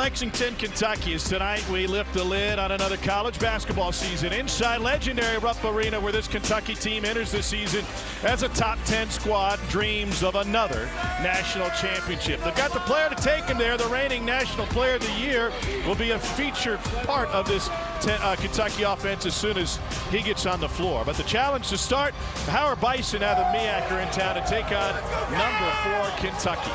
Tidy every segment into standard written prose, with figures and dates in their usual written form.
Lexington, Kentucky, as tonight we lift the lid on another college basketball season inside legendary Rupp Arena, where this Kentucky team enters the season as a top 10 squad, dreams of another national championship. They've got the player to take them there. The reigning National Player of the Year will be a featured part of this Kentucky offense as soon as he gets on the floor. But the challenge to start, the Howard Bison out of the MEAC are in town to take on number 4 Kentucky.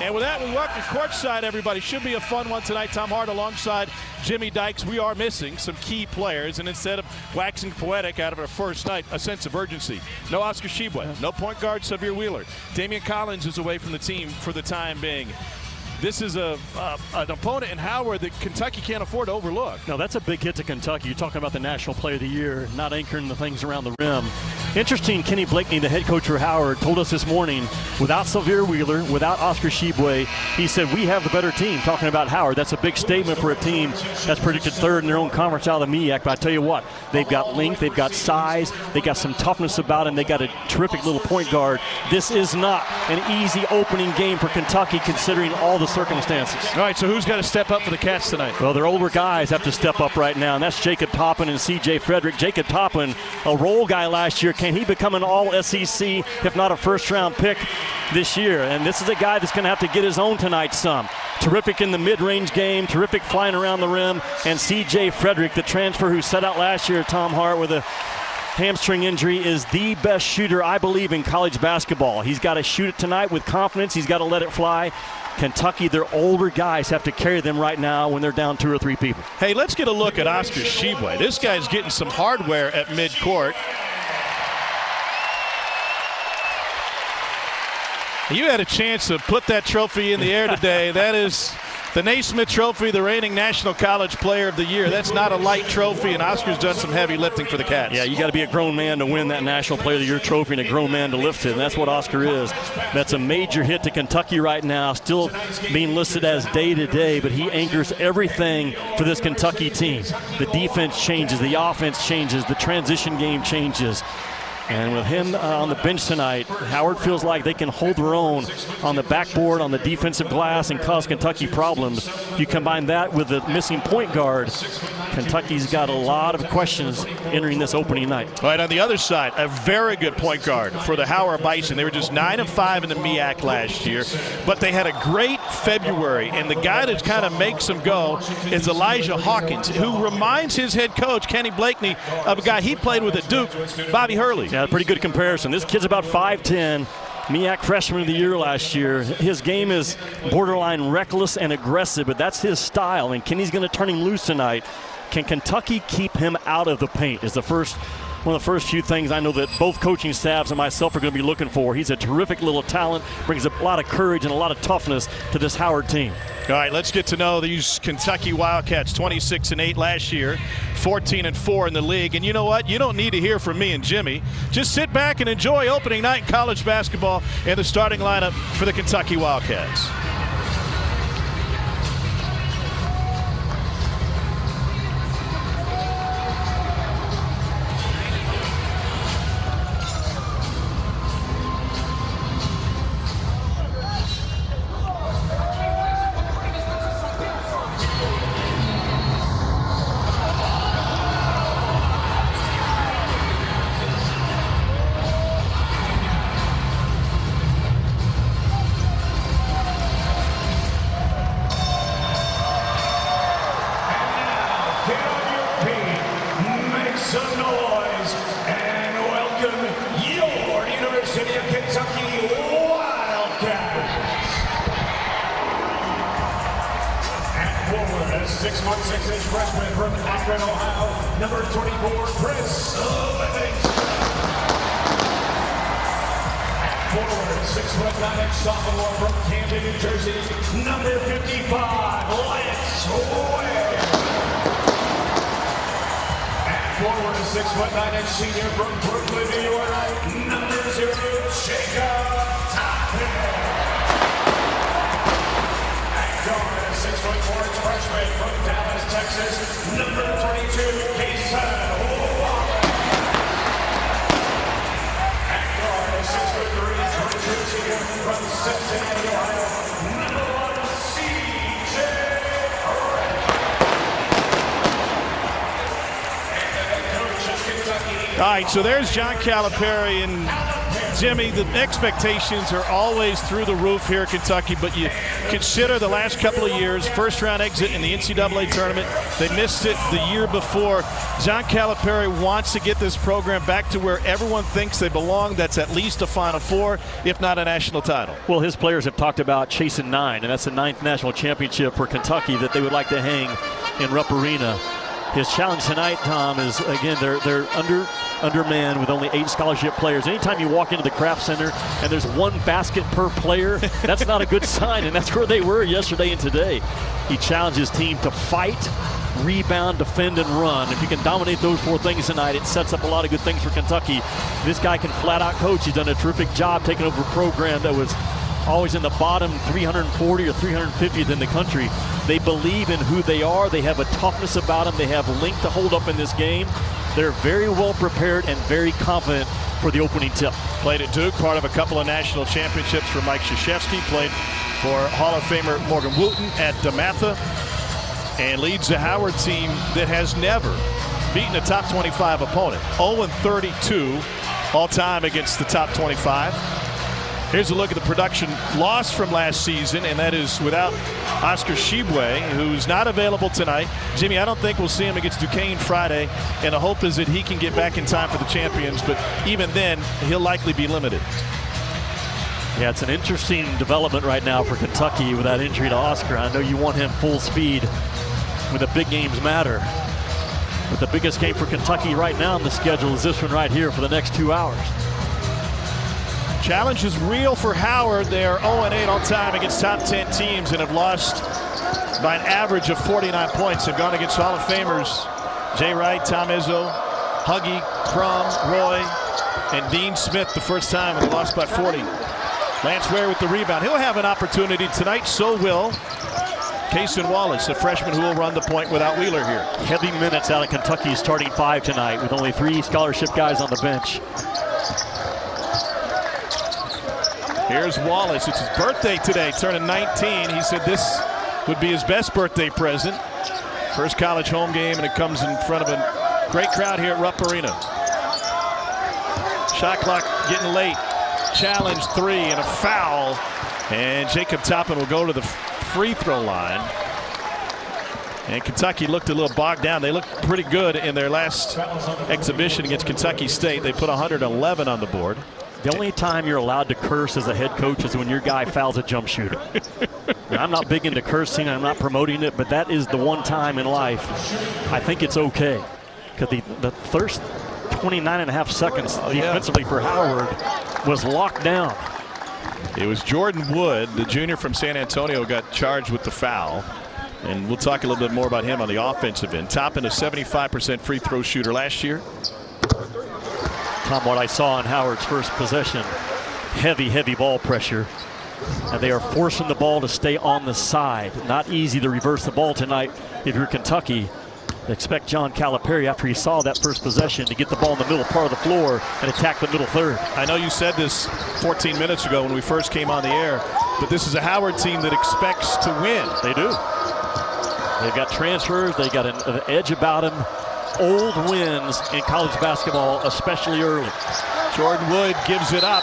And with that, we welcome courtside, everybody. Should be a fun one tonight. Tom Hart alongside Jimmy Dykes. We are missing some key players, and instead of waxing poetic out of our first night, a sense of urgency. No Oscar Tshiebwe, no point guard Sahvir Wheeler. Damian Collins is away from the team for the time being. This is an opponent in Howard that Kentucky can't afford to overlook. No, that's a big hit to Kentucky. You're talking about the National Player of the Year, not anchoring the things around the rim. Interesting, Kenny Blakeney, the head coach for Howard, told us this morning, without Sahvir Wheeler, without Oscar Tshiebwe, he said, we have the better team, talking about Howard. That's a big statement for a team that's predicted third in their own conference out of the MEAC. But I tell you what, they've got length, they've got size, they got some toughness about them, they got a terrific little point guard. This is not an easy opening game for Kentucky, considering all the circumstances. All right, so who's got to step up for the Cats tonight? Well, their older guys have to step up right now, and that's Jacob Toppin and C.J. Frederick. Jacob Toppin, a role guy last year. Can he become an all-SEC, if not a first-round pick this year? And this is a guy that's going to have to get his own tonight some. Terrific in the mid-range game, terrific flying around the rim. And C.J. Frederick, the transfer who set out last year, Tom Hart, with a hamstring injury, is the best shooter, I believe, in college basketball. He's got to shoot it tonight with confidence. He's got to let it fly. Kentucky, their older guys have to carry them right now when they're down 2 or 3 people. Hey, let's get a look at Oscar Tshiebwe. This guy's getting some hardware at midcourt. You had a chance to put that trophy in the air today. That is the Naismith Trophy, the reigning National College Player of the Year. That's not a light trophy, and Oscar's done some heavy lifting for the Cats. Yeah, you got to be a grown man to win that National Player of the Year trophy and a grown man to lift it, and that's what Oscar is. That's a major hit to Kentucky right now, still being listed as day-to-day, but he anchors everything for this Kentucky team. The defense changes, the offense changes, the transition game changes. And with him on the bench tonight, Howard feels like they can hold their own on the backboard, on the defensive glass, and cause Kentucky problems. You combine that with the missing point guard, Kentucky's got a lot of questions entering this opening night. All right, on the other side, a very good point guard for the Howard Bison. They were just 9-5 in the MEAC last year, but they had a great February, and the guy that kind of makes them go is Elijah Hawkins, who reminds his head coach, Kenny Blakeney, of a guy he played with at Duke, Bobby Hurley. Yeah, pretty good comparison. This kid's about 5'10", MEAC Freshman of the Year last year. His game is borderline reckless and aggressive, but that's his style, and Kenny's going to turn him loose tonight. Can Kentucky keep him out of the paint is one of the first few things I know that both coaching staffs and myself are going to be looking for. He's a terrific little talent, brings a lot of courage and a lot of toughness to this Howard team. All right, let's get to know these Kentucky Wildcats. 26-8 last year, 14-4 in the league. And you know what? You don't need to hear from me and Jimmy. Just sit back and enjoy opening night in college basketball and the starting lineup for the Kentucky Wildcats. Freshman from Akron, Ohio, number 24, Chris Livingston. At forward, 6'9" sophomore from Camden, New Jersey, number 55, Lance Ware. At forward, 6'9" senior from Brooklyn, New York, number 0, Jacob Toppin. 6'4" freshman from Dallas, Texas, number 22, Kason Wallace. At guard, 6'3", 22 senior from Cincinnati, Ohio, number 1, C.J. All right, so there's John Calipari, and Jimmy, the expectations are always through the roof here at Kentucky, but you consider the last couple of years, first-round exit in the NCAA tournament. They missed it the year before. John Calipari wants to get this program back to where everyone thinks they belong. That's at least a Final Four, if not a national title. Well, his players have talked about chasing 9, and that's the 9th national championship for Kentucky that they would like to hang in Rupp Arena. His challenge tonight, Tom, is, again, they're undermanned with only 8 scholarship players. Anytime you walk into the Kraft Center and there's 1 basket per player, that's not a good sign, and that's where they were yesterday and today. He challenged his team to fight, rebound, defend, and run. If you can dominate those 4 things tonight, it sets up a lot of good things for Kentucky. This guy can flat out coach. He's done a terrific job taking over a program that was always in the bottom 340 or 350th in the country. They believe in who they are. They have a toughness about them. They have length to hold up in this game. They're very well prepared and very confident for the opening tip. Played at Duke, part of a couple of national championships for Mike Krzyzewski. Played for Hall of Famer Morgan Wooten at DeMatha, and leads the Howard team that has never beaten a top 25 opponent. 0-32 all time against the top 25. Here's a look at the production loss from last season, and that is without Oscar Tshiebwe, who's not available tonight. Jimmy, I don't think we'll see him against Duquesne Friday, and the hope is that he can get back in time for the champions, but even then, he'll likely be limited. Yeah, it's an interesting development right now for Kentucky with that injury to Oscar. I know you want him full speed when the big games matter. But the biggest game for Kentucky right now on the schedule is this one right here for the next 2 hours. Challenge is real for Howard. They are 0-8 all time against top 10 teams and have lost by an average of 49 points. They've gone against Hall of Famers Jay Wright, Tom Izzo, Huggy, Crum, Roy, and Dean Smith the first time, and they lost by 40. Lance Ware with the rebound. He'll have an opportunity tonight, so will Cason Wallace, a freshman who will run the point without Wheeler here. Heavy minutes out of Kentucky's starting 5 tonight with only 3 scholarship guys on the bench. Here's Wallace. It's his birthday today, turning 19. He said this would be his best birthday present. First college home game, and it comes in front of a great crowd here at Rupp Arena. Shot clock getting late. Challenge 3 and a foul. And Jacob Toppin will go to the free throw line. And Kentucky looked a little bogged down. They looked pretty good in their last exhibition against Kentucky State. They put 111 on the board. The only time you're allowed to curse as a head coach is when your guy fouls a jump shooter. Now, I'm not big into cursing. I'm not promoting it, but that is the one time in life I think it's okay. Because the first 29.5 seconds defensively for Howard was locked down. It was Jordan Wood, the junior from San Antonio, got charged with the foul. And we'll talk a little bit more about him on the offensive end. Toppin, a 75% free throw shooter last year. Tom, what I saw in Howard's first possession, heavy ball pressure. And they are forcing the ball to stay on the side. Not easy to reverse the ball tonight if you're Kentucky. Expect John Calipari, after he saw that first possession, to get the ball in the middle part of the floor and attack the middle third. I know you said this 14 minutes ago when we first came on the air, but this is a Howard team that expects to win. They do. They've got transfers. They got an edge about them. Old wins in college basketball, especially early. Jordan Wood gives it up,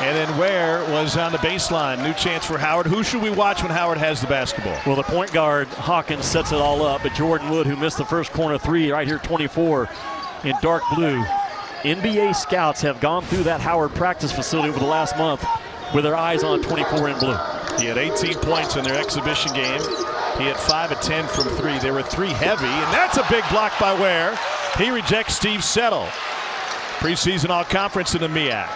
and then Ware was on the baseline. New chance for Howard. Who should we watch when Howard has the basketball? Well, the point guard, Hawkins, sets it all up, but Jordan Wood, who missed the first corner 3 right here, 24 in dark blue. NBA scouts have gone through that Howard practice facility over the last month with their eyes on 24 in blue. He had 18 points in their exhibition game. He had 5 of 10 from 3. They were 3 heavy, and that's a big block by Ware. He rejects Steve Settle. Preseason all-conference in the MEAC.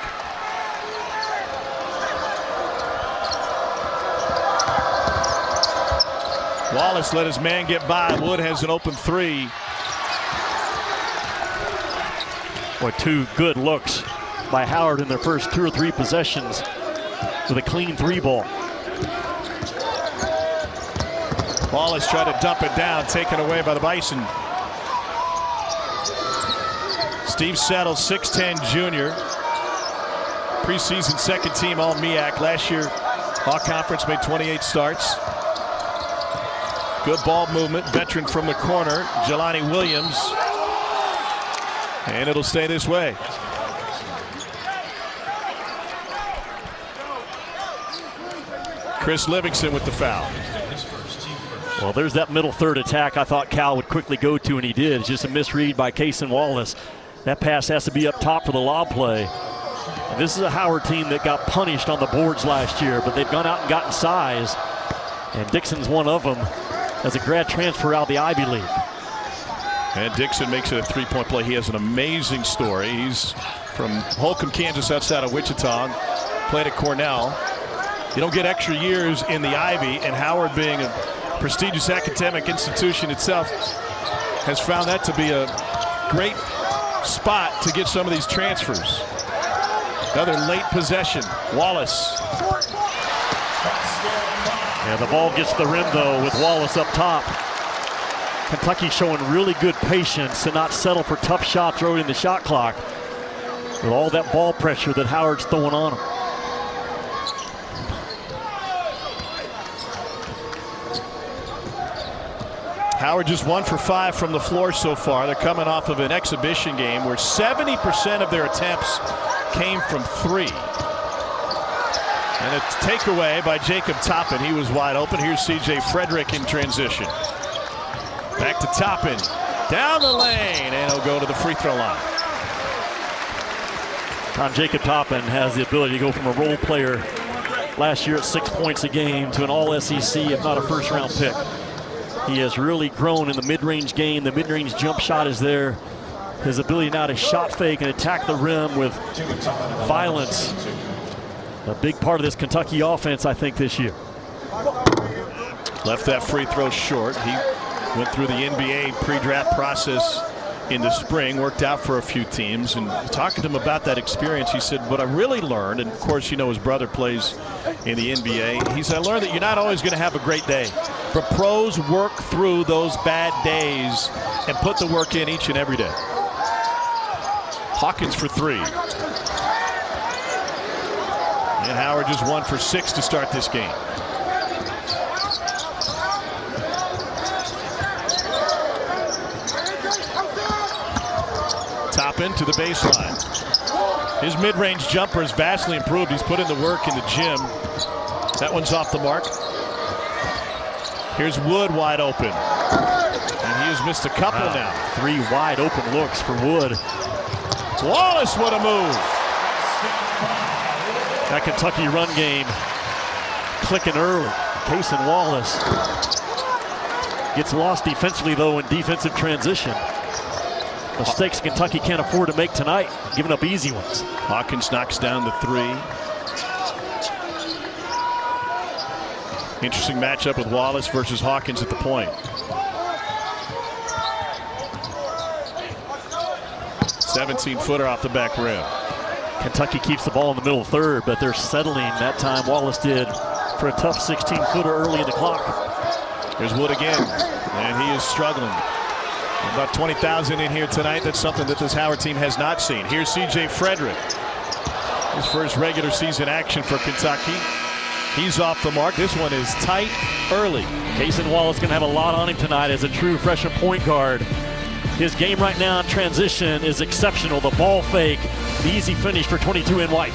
Wallace let his man get by. Wood has an open 3. Boy, 2 good looks by Howard in their first 2 or 3 possessions with a clean 3 ball. Wallace tried to dump it down, taken away by the Bison. Steve Settle, 6'10" junior. Preseason second team all MEAC. Last year, all-conference, made 28 starts. Good ball movement. Veteran from the corner, Jelani Williams. And it'll stay this way. Chris Livingston with the foul. Well, there's that middle third attack I thought Cal would quickly go to, and he did. It's just a misread by Cason Wallace. That pass has to be up top for the lob play. And this is a Howard team that got punished on the boards last year, but they've gone out and gotten size. And Dixon's one of them as a grad transfer out of the Ivy League. And Dixon makes it a three-point play. He has an amazing story. He's from Holcomb, Kansas, outside of Wichita. Played at Cornell. You don't get extra years in the Ivy, and Howard, being a prestigious academic institution itself, has found that to be a great spot to get some of these transfers. Another late possession. Wallace. Yeah, the ball gets to the rim, though, with Wallace up top. Kentucky showing really good patience to not settle for tough shots early in the shot clock with all that ball pressure that Howard's throwing on them. Howard just 1 for 5 from the floor so far. They're coming off of an exhibition game where 70% of their attempts came from three. And a takeaway by Jacob Toppin. He was wide open. Here's C.J. Frederick in transition. Back to Toppin. Down the lane, and he'll go to the free throw line. Jacob Toppin has the ability to go from a role player last year at 6 points a game to an all-SEC, if not a first-round pick. He has really grown in the mid-range game. The mid-range jump shot is there. His ability now to shot fake and attack the rim with violence. A big part of this Kentucky offense, I think, this year. Left that free throw short. He went through the NBA pre-draft process in the spring, worked out for a few teams, and talking to him about that experience, he said, what I really learned, and of course, you know, his brother plays in the NBA. He said, I learned that you're not always going to have a great day, but pros work through those bad days and put the work in each and every day. Hawkins for three. And Howard just 1 for 6 to start this game. Toppin to the baseline. His mid-range jumper is vastly improved. He's put in the work in the gym. That one's off the mark. Here's Wood wide open. And he has missed a couple now. 3 wide open looks for Wood. Wallace, what a move. That Kentucky run game clicking early. Cason Wallace gets lost defensively, though, in defensive transition. Mistakes Kentucky can't afford to make tonight, giving up easy ones. Hawkins knocks down the 3. Interesting matchup with Wallace versus Hawkins at the point. 17-footer off the back rim. Kentucky keeps the ball in the middle third, but they're settling. That time Wallace did for a tough 16-footer early in the clock. Here's Wood again, and he is struggling. About 20,000 in here tonight. That's something that this Howard team has not seen. Here's C.J. Frederick. His first regular season action for Kentucky. He's off the mark. This one is tight early. Cason Wallace going to have a lot on him tonight as a true freshman point guard. His game right now in transition is exceptional. The ball fake, the easy finish for 22 in white.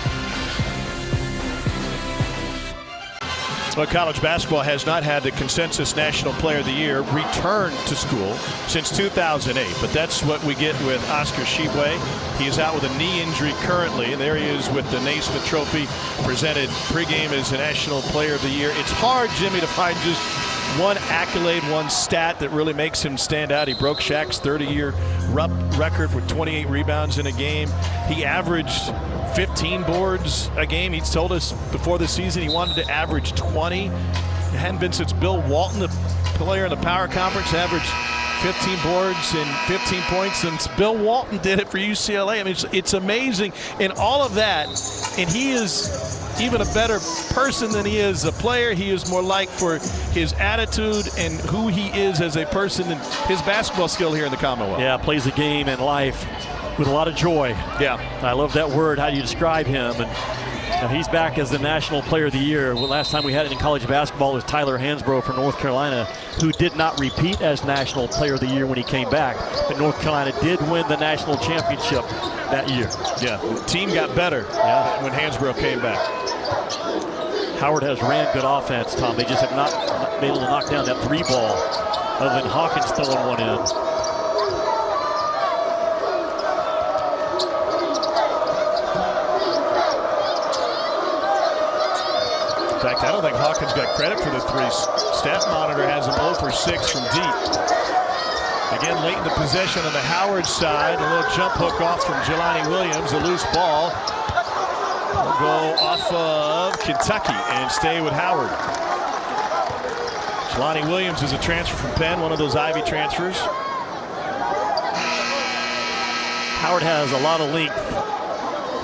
Well, college basketball has not had the consensus National Player of the Year return to school since 2008. But that's what we get with Oscar Tshiebwe. He is out with a knee injury currently. And there he is with the Naismith Trophy presented pregame as a National Player of the Year. It's hard, Jimmy, to find just one accolade, one stat that really makes him stand out. He broke Shaq's 30-year record with 28 rebounds in a game. He averaged 15 boards a game. He's told us before the season he wanted to average 20. It hadn't been since Bill Walton, the player in the Power Conference, averaged 15 boards and 15 points since Bill Walton did it for UCLA. I mean, it's amazing in all of that. And he is even a better person than he is a player. He is more like for his attitude and who he is as a person and his basketball skill here in the Commonwealth. Yeah, plays the game and life with a lot of joy. Yeah. I love that word, how you describe him. And Now he's back as the National Player of the Year. Well, last time we had it in college basketball was Tyler Hansbrough from North Carolina, who did not repeat as National Player of the Year when he came back. But North Carolina did win the national championship that year. Yeah, the team got better when Hansbrough came back. Howard has ran good offense, Tom. They just have not been able to knock down that 3 ball other than Hawkins throwing one in. In fact, I don't think Hawkins got credit for the 3. Stat monitor has him 0 for 6 from deep. Again, late in the possession on the Howard side. A little jump hook off from Jelani Williams. A loose ball. Will go off of Kentucky and stay with Howard. Jelani Williams is a transfer from Penn, one of those Ivy transfers. Howard has a lot of length,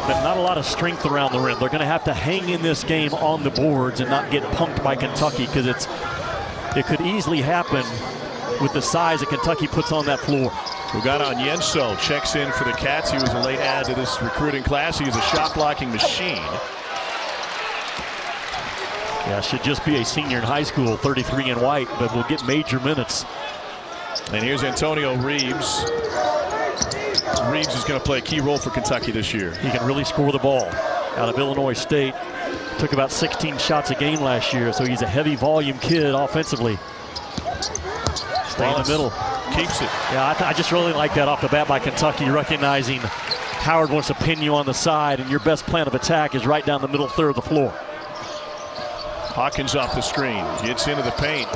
but not a lot of strength around the rim. They're going to have to hang in this game on the boards and not get punked by Kentucky, because it could easily happen with the size that Kentucky puts on that floor. Ugonna Onyenso checks in for the Cats. He was a late add to this recruiting class. He's a shot blocking machine. Yeah, should just be a senior in high school, 33 in white, but will get major minutes. And here's Antonio Reeves. Reeves is going to play a key role for Kentucky this year. He can really score the ball out of Illinois State. Took about 16 shots a game last year, so he's a heavy volume kid offensively. Stay in the middle. Keeps it. Yeah, I just really like that off the bat by Kentucky, recognizing Howard wants to pin you on the side, and your best plan of attack is right down the middle third of the floor. Hawkins off the screen, gets into the paint.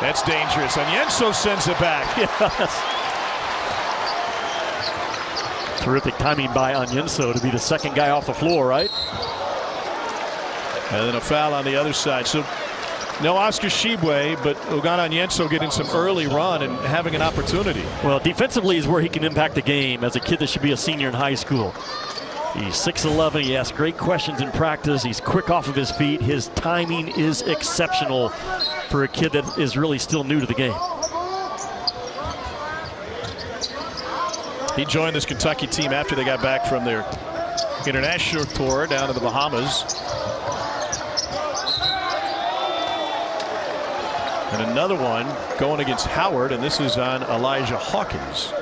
That's dangerous. Onyenso sends it back. Yes. Terrific timing by Onyenso to be the second guy off the floor, right? And then a foul on the other side. So no Oscar Tshiebwe, but Ugonna Onyenso getting some early run and having an opportunity. Well, defensively is where he can impact the game as a kid that should be a senior in high school. He's 6'11", he asks great questions in practice, he's quick off of his feet, his timing is exceptional for a kid that is really still new to the game. He joined this Kentucky team after they got back from their international tour down to the Bahamas. And another one going against Howard, and this is on Elijah Hawkins,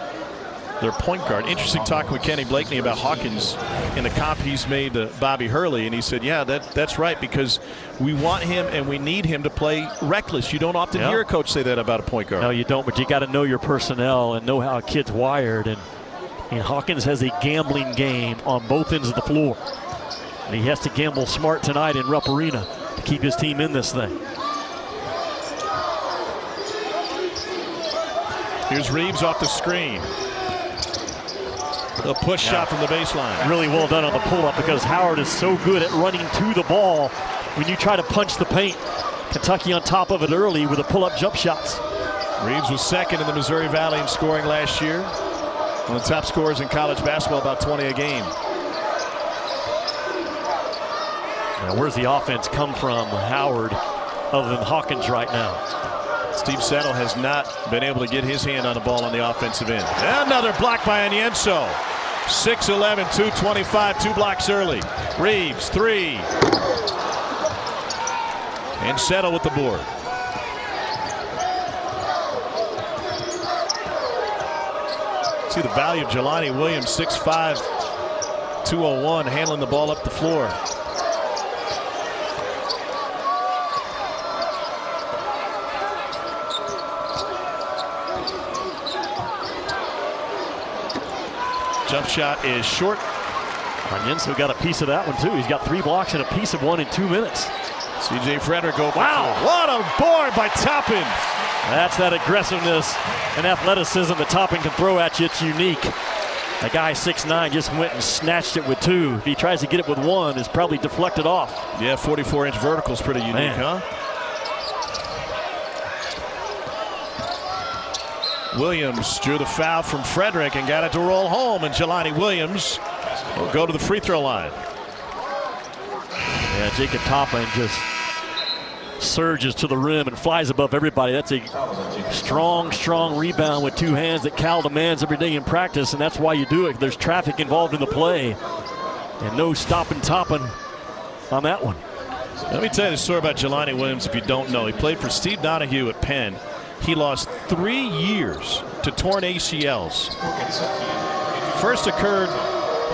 their point guard. Interesting talk with Kenny Blakeney about Hawkins in the comp he's made to Bobby Hurley, and he said, yeah, that's right, because we want him and we need him to play reckless. You don't often hear a coach say that about a point guard. No, you don't, but you got to know your personnel and know how a kid's wired. And Hawkins has a gambling game on both ends of the floor. And he has to gamble smart tonight in Rupp Arena to keep his team in this thing. Here's Reeves off the screen. A push shot from the baseline. Really well done on the pull-up, because Howard is so good at running to the ball when you try to punch the paint. Kentucky on top of it early with the pull-up jump shots. Reeves was second in the Missouri Valley in scoring last year. One of the top scorers in college basketball, about 20 a game. Now, where's the offense come from, Howard, other than Hawkins right now? Steve Settle has not been able to get his hand on the ball on the offensive end. Another block by Onyenso. 6'11", 225, 2 blocks early. Reeves, 3. And Settle with the board. See the value of Jelani Williams, 6'5", 201, handling the ball up the floor. Jump shot is short. Onyenso got a piece of that one too. He's got 3 blocks and a piece of one in 2 minutes. C.J. Frederick over. Wow, what a board by Toppin. That's that aggressiveness and athleticism that Toppin can throw at you. It's unique. That guy 6'9" just went and snatched it with 2. If he tries to get it with 1, it's probably deflected off. Yeah, 44-inch vertical is pretty unique, huh? Williams drew the foul from Frederick and got it to roll home, and Jelani Williams will go to the free throw line. Yeah, Jacob Toppin just surges to the rim and flies above everybody. That's a strong, strong rebound with 2 hands that Cal demands every day in practice, and that's why you do it. There's traffic involved in the play. And no stopping topping on that one. Let me tell you the story about Jelani Williams if you don't know. He played for Steve Donahue at Penn. He lost 3 years to torn ACLs. First occurred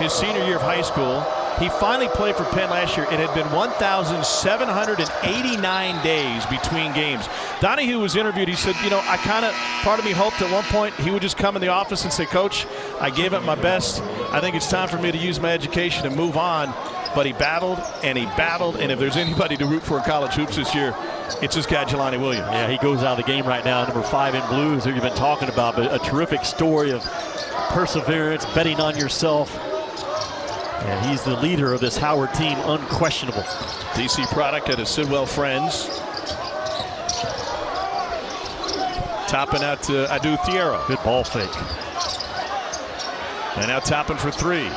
his senior year of high school. He finally played for Penn last year. It had been 1,789 days between games. Donahue was interviewed. He said, you know, part of me hoped at one point he would just come in the office and say, Coach, I gave it my best. I think it's time for me to use my education and move on. But he battled, and if there's anybody to root for in college hoops this year, it's this guy, Jelani Williams. Yeah, he goes out of the game right now, number 5 in blues, who you've been talking about, but a terrific story of perseverance, betting on yourself. And he's the leader of this Howard team, unquestionable. DC product out of Sidwell Friends. Topping out to Adu Thiero. Good ball fake. And now topping for 3.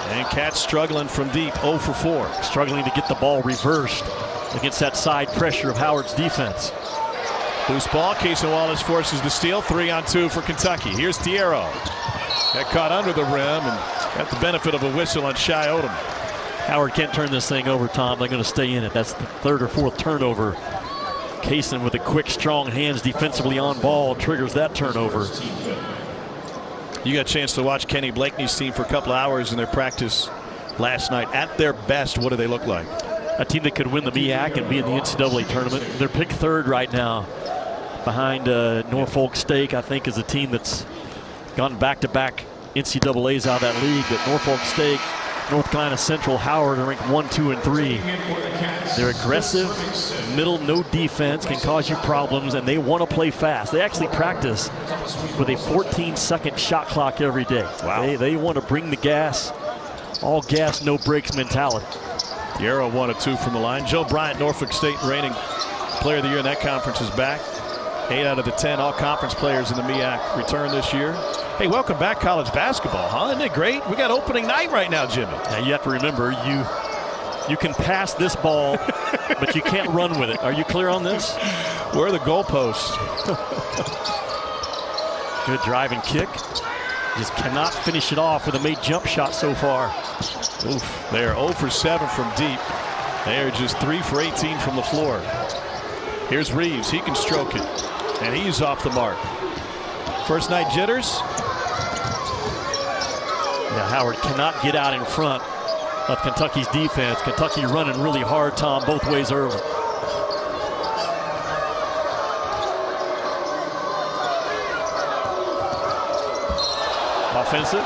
And Cat struggling from deep, 0 for 4. Struggling to get the ball reversed against that side pressure of Howard's defense. Loose ball, Cason Wallace forces the steal, 3-on-2 for Kentucky. Here's Thiero. Got caught under the rim and got the benefit of a whistle on Shai Odom. Howard can't turn this thing over, Tom. They're going to stay in it. That's the 3rd or 4th turnover. Cason with the quick, strong hands defensively on ball triggers that turnover. You got a chance to watch Kenny Blakeney's team for a couple of hours in their practice last night. At their best, what do they look like? A team that could win the MEAC and be in the NCAA tournament. They're picked 3rd right now behind Norfolk State. I think is a team that's gone back-to-back NCAAs out of that league. But Norfolk State, North Carolina Central, Howard are ranked 1, 2, and 3. They're aggressive, middle, no defense, can cause you problems, and they want to play fast. They actually practice with a 14-second shot clock every day. Wow. They want to bring the gas, all gas, no brakes mentality. Thiero 1 of 2 from the line. Joe Bryant, Norfolk State reigning player of the year in that conference, is back. 8 out of the 10 all-conference players in the MEAC return this year. Hey, welcome back, college basketball, huh? Isn't it great? We got opening night right now, Jimmy. Now you have to remember, you can pass this ball, but you can't run with it. Are you clear on this? Where are the goalposts? Good drive and kick. Just cannot finish it off with a made jump shot so far. Oof. They are 0 for 7 from deep. They are just 3 for 18 from the floor. Here's Reeves. He can stroke it. And he's off the mark. First night jitters. Yeah, Howard cannot get out in front of Kentucky's defense. Kentucky running really hard, Tom, both ways early. Offensive.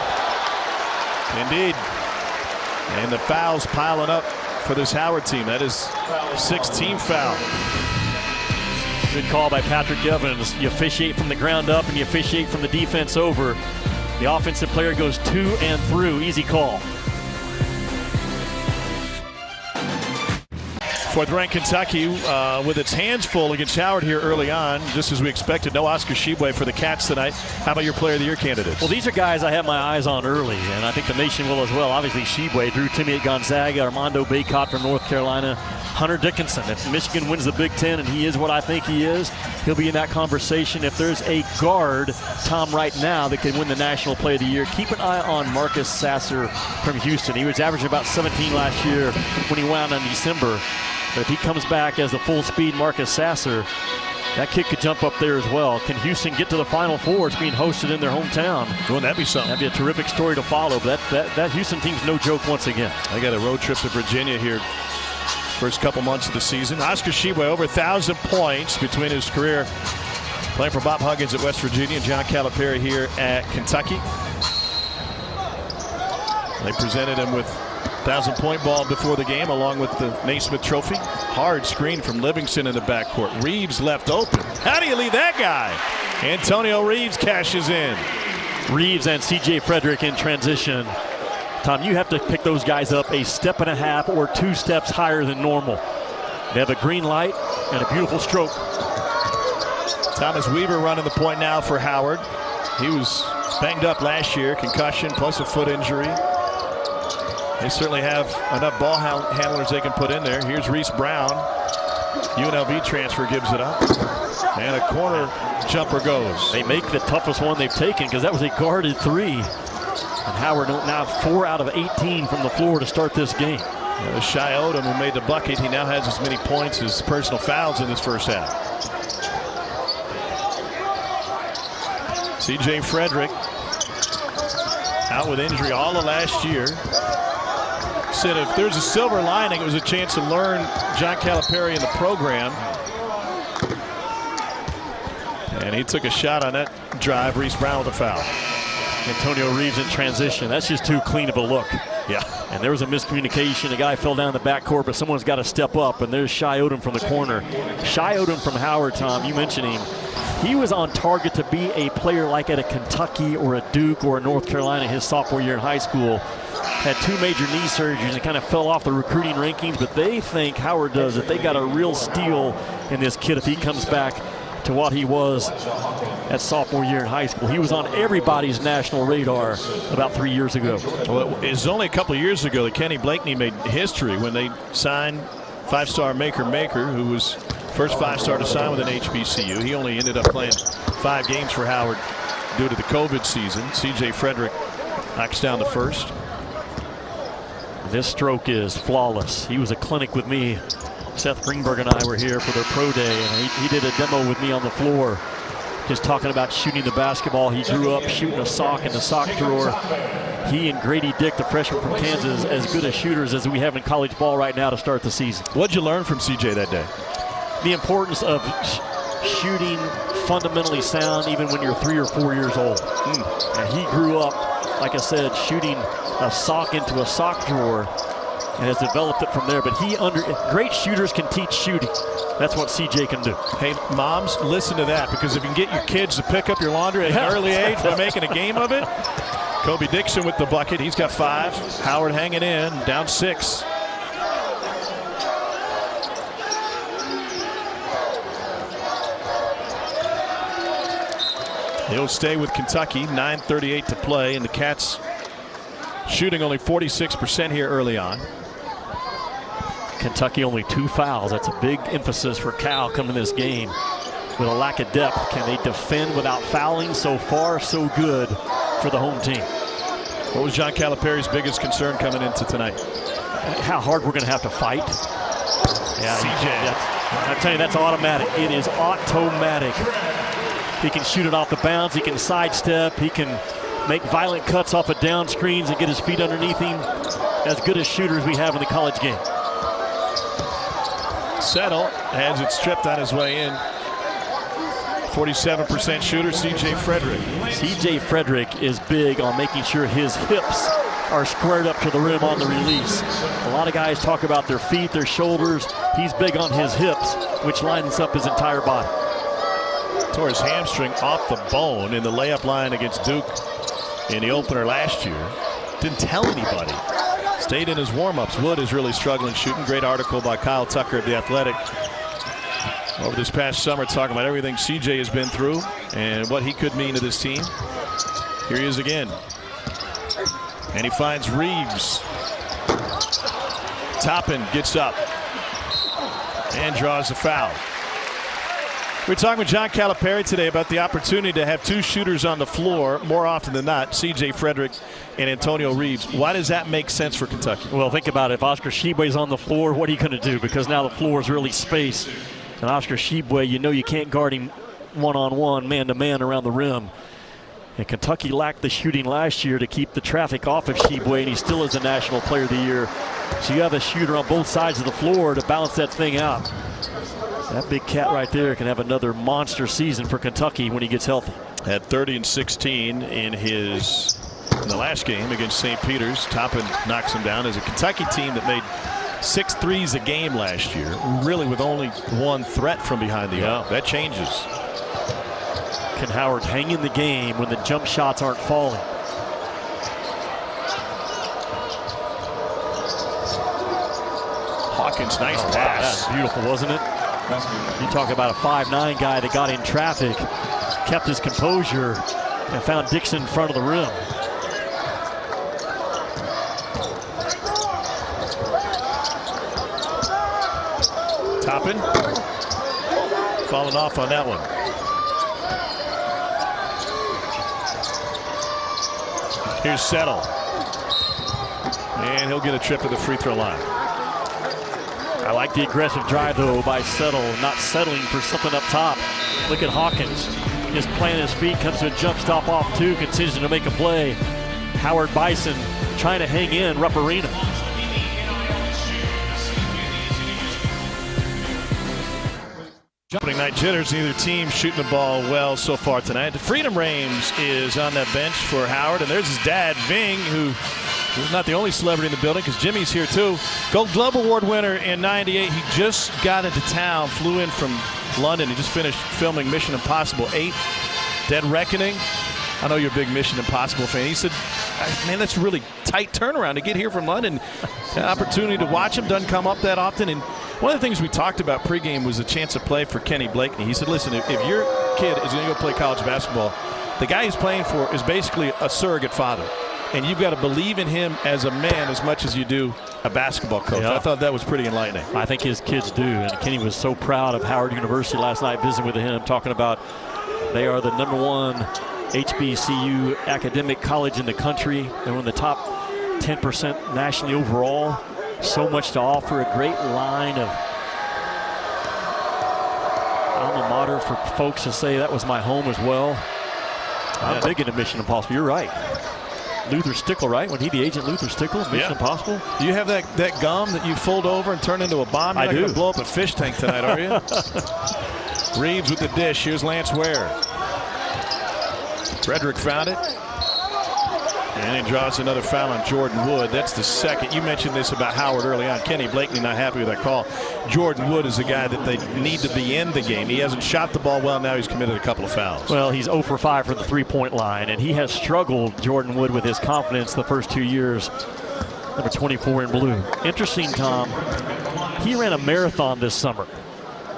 Indeed. And the fouls piling up for this Howard team. That is 6th team foul. Good call by Patrick Evans. You officiate from the ground up and you officiate from the defense over. The offensive player goes to and through. Easy call. 4th-ranked Kentucky with its hands full against Howard here early on, just as we expected. No Oscar Tshiebwe for the Cats tonight. How about your Player of the Year candidates? Well, these are guys I have my eyes on early, and I think the nation will as well. Obviously, Tshiebwe, Drew Timme at Gonzaga, Armando Bacot from North Carolina, Hunter Dickinson. If Michigan wins the Big Ten, and he is what I think he is, he'll be in that conversation. If there's a guard, Tom, right now that can win the National Player of the Year, keep an eye on Marcus Sasser from Houston. He was averaging about 17 last year when he went out in December. But if he comes back as the full-speed Marcus Sasser, that kid could jump up there as well. Can Houston get to the Final Four? It's being hosted in their hometown. Wouldn't that be something? That'd be a terrific story to follow. But that Houston team's no joke once again. They got a road trip to Virginia here first couple months of the season. Oscar Tshiebwe over 1,000 points between his career playing for Bob Huggins at West Virginia and John Calipari here at Kentucky. They presented him with 1,000-point ball before the game, along with the Naismith Trophy. Hard screen from Livingston in the backcourt. Reeves left open. How do you leave that guy? Antonio Reeves cashes in. Reeves and C.J. Frederick in transition. Tom, you have to pick those guys up a step and a half or 2 steps higher than normal. They have a green light and a beautiful stroke. Thomas Weaver running the point now for Howard. He was banged up last year, concussion plus a foot injury. They certainly have enough ball handlers they can put in there. Here's Reese Brown. UNLV transfer gives it up. And a corner jumper goes. They make the toughest one they've taken because that was a guarded 3. And Howard now 4 out of 18 from the floor to start this game. Shai Odom, who made the bucket, he now has as many points as personal fouls in this first half. C.J. Frederick out with injury all of last year. Said if there's a silver lining, it was a chance to learn John Calipari in the program. And he took a shot on that drive. Reese Brown with a foul. Antonio Reeves in transition. That's just too clean of a look. Yeah. And there was a miscommunication. A guy fell down the backcourt, but someone's got to step up. And there's Shai Odom from the corner. Shai Odom from Howard, Tom, you mentioned him. He was on target to be a player like at a Kentucky or a Duke or a North Carolina his sophomore year in high school. Had 2 major knee surgeries and kind of fell off the recruiting rankings, but they think, Howard does, that they got a real steal in this kid if he comes back to what he was at sophomore year in high school. He was on everybody's national radar about 3 years ago. Well, it was only a couple of years ago that Kenny Blakeney made history when they signed 5-star Maker, who was first 5-star to sign with an HBCU. He only ended up playing 5 games for Howard due to the COVID season. C.J. Frederick knocks down the first. This stroke is flawless. He was a clinic with me. Seth Greenberg and I were here for their pro day, and he did a demo with me on the floor, just talking about shooting the basketball. He grew up shooting a sock in the sock drawer. He and Grady Dick, the freshman from Kansas, as good as shooters as we have in college ball right now to start the season. What'd you learn from CJ that day? The importance of shooting fundamentally sound even when you're 3 or 4 years old. And he grew up, like I said, shooting a sock into a sock drawer and has developed it from there. But great shooters can teach shooting. That's what CJ can do. Hey, moms, listen to that, because if you can get your kids to pick up your laundry at an early age by making a game of it. Kobe Dixon with the bucket. He's got 5. Howard hanging in, down 6. He'll stay with Kentucky. 9:38 to play, and the Cats shooting only 46% here early on. Kentucky only 2 fouls. That's a big emphasis for Cal coming this game. With a lack of depth, can they defend without fouling? So far, so good for the home team. What was John Calipari's biggest concern coming into tonight? How hard we're going to have to fight. Yeah, CJ. I'm telling you, that's automatic. It is automatic. He can shoot it off the bounce. He can sidestep. He can make violent cuts off of down screens and get his feet underneath him. As good as shooters we have in the college game. Settle has it stripped on his way in. 47% shooter, C.J. Frederick. C.J. Frederick is big on making sure his hips are squared up to the rim on the release. A lot of guys talk about their feet, their shoulders. He's big on his hips, which lines up his entire body. Tore his hamstring off the bone in the layup line against Duke in the opener last year. Didn't tell anybody. Stayed in his warm-ups. Wood is really struggling shooting. Great article by Kyle Tucker of The Athletic over this past summer, talking about everything CJ has been through and what he could mean to this team. Here he is again. And he finds Reeves. Toppin gets up and draws the foul. We're talking with John Calipari today about the opportunity to have 2 shooters on the floor more often than not, C.J. Frederick and Antonio Reeves. Why does that make sense for Kentucky? Well, think about it. If Oscar Tshiebwe's on the floor, what are you going to do? Because now the floor is really spaced. And Oscar Tshiebwe, you know you can't guard him one-on-one, man-to-man around the rim. And Kentucky lacked the shooting last year to keep the traffic off of Tshiebwe, and he still is a National Player of the Year. So you have a shooter on both sides of the floor to balance that thing out. That big cat right there can have another monster season for Kentucky when he gets healthy. Had 30 and 16 in the last game against St. Peter's. Toppin knocks him down. As a Kentucky team that made 6 threes a game last year, really with only 1 threat from behind the arc. That changes. Can Howard hang in the game when the jump shots aren't falling? Hawkins, nice pass. That's beautiful, wasn't it? You talk about a 5'9" guy that got in traffic, kept his composure, and found Dixon in front of the rim. Toppin falling off on that one. Here's Settle. And he'll get a trip to the free throw line. I like the aggressive drive, though, by Settle, not settling for something up top. Look at Hawkins. Just planting his feet, comes to a jump stop off two, continues to make a play. Howard Bison trying to hang in Rupp Arena. Opening night jitters, neither team shooting the ball well so far tonight. Freedom Rames is on that bench for Howard, and there's his dad, Ving, who is not the only celebrity in the building because Jimmy's here too. Gold Glove Award winner in '98. He just got into town, flew in from London. He just finished filming Mission Impossible 8, Dead Reckoning. I know you're a big Mission Impossible fan. He said, man, that's a really tight turnaround to get here from London. An opportunity to watch him doesn't come up that often. And one of the things we talked about pregame was a chance to play for Kenny Blakeney. He said, listen, if your kid is going to go play college basketball, the guy he's playing for is basically a surrogate father. And you've got to believe in him as a man as much as you do a basketball coach. Yeah. I thought that was pretty enlightening. I think his kids do. And Kenny was so proud of Howard University last night, visiting with him, talking about they are the #1 HBCU academic college in the country. They're one of the top 10% nationally overall. So much to offer, a great line of alma mater for folks to say that was my home as well. I'm big into Mission Impossible. You're right. Luther Stickle, right? Wasn't he the agent, Luther Stickle, Mission Impossible? Do you have that gum that you fold over and turn into a bomb? You're I not do. going to blow up a fish tank tonight, are you? Reeves with the dish. Here's Lance Ware. Frederick found it. And he draws another foul on Jordan Wood. That's the second. You mentioned this about Howard early on. Kenny Blakeney not happy with that call. Jordan Wood is a guy that they need to be in the game. He hasn't shot the ball well. Now he's committed a couple of fouls. Well, he's 0 for 5 from the three-point line, and he has struggled, Jordan Wood, with his confidence the first 2 years. Number 24 in blue. Interesting, Tom. He ran a marathon this summer.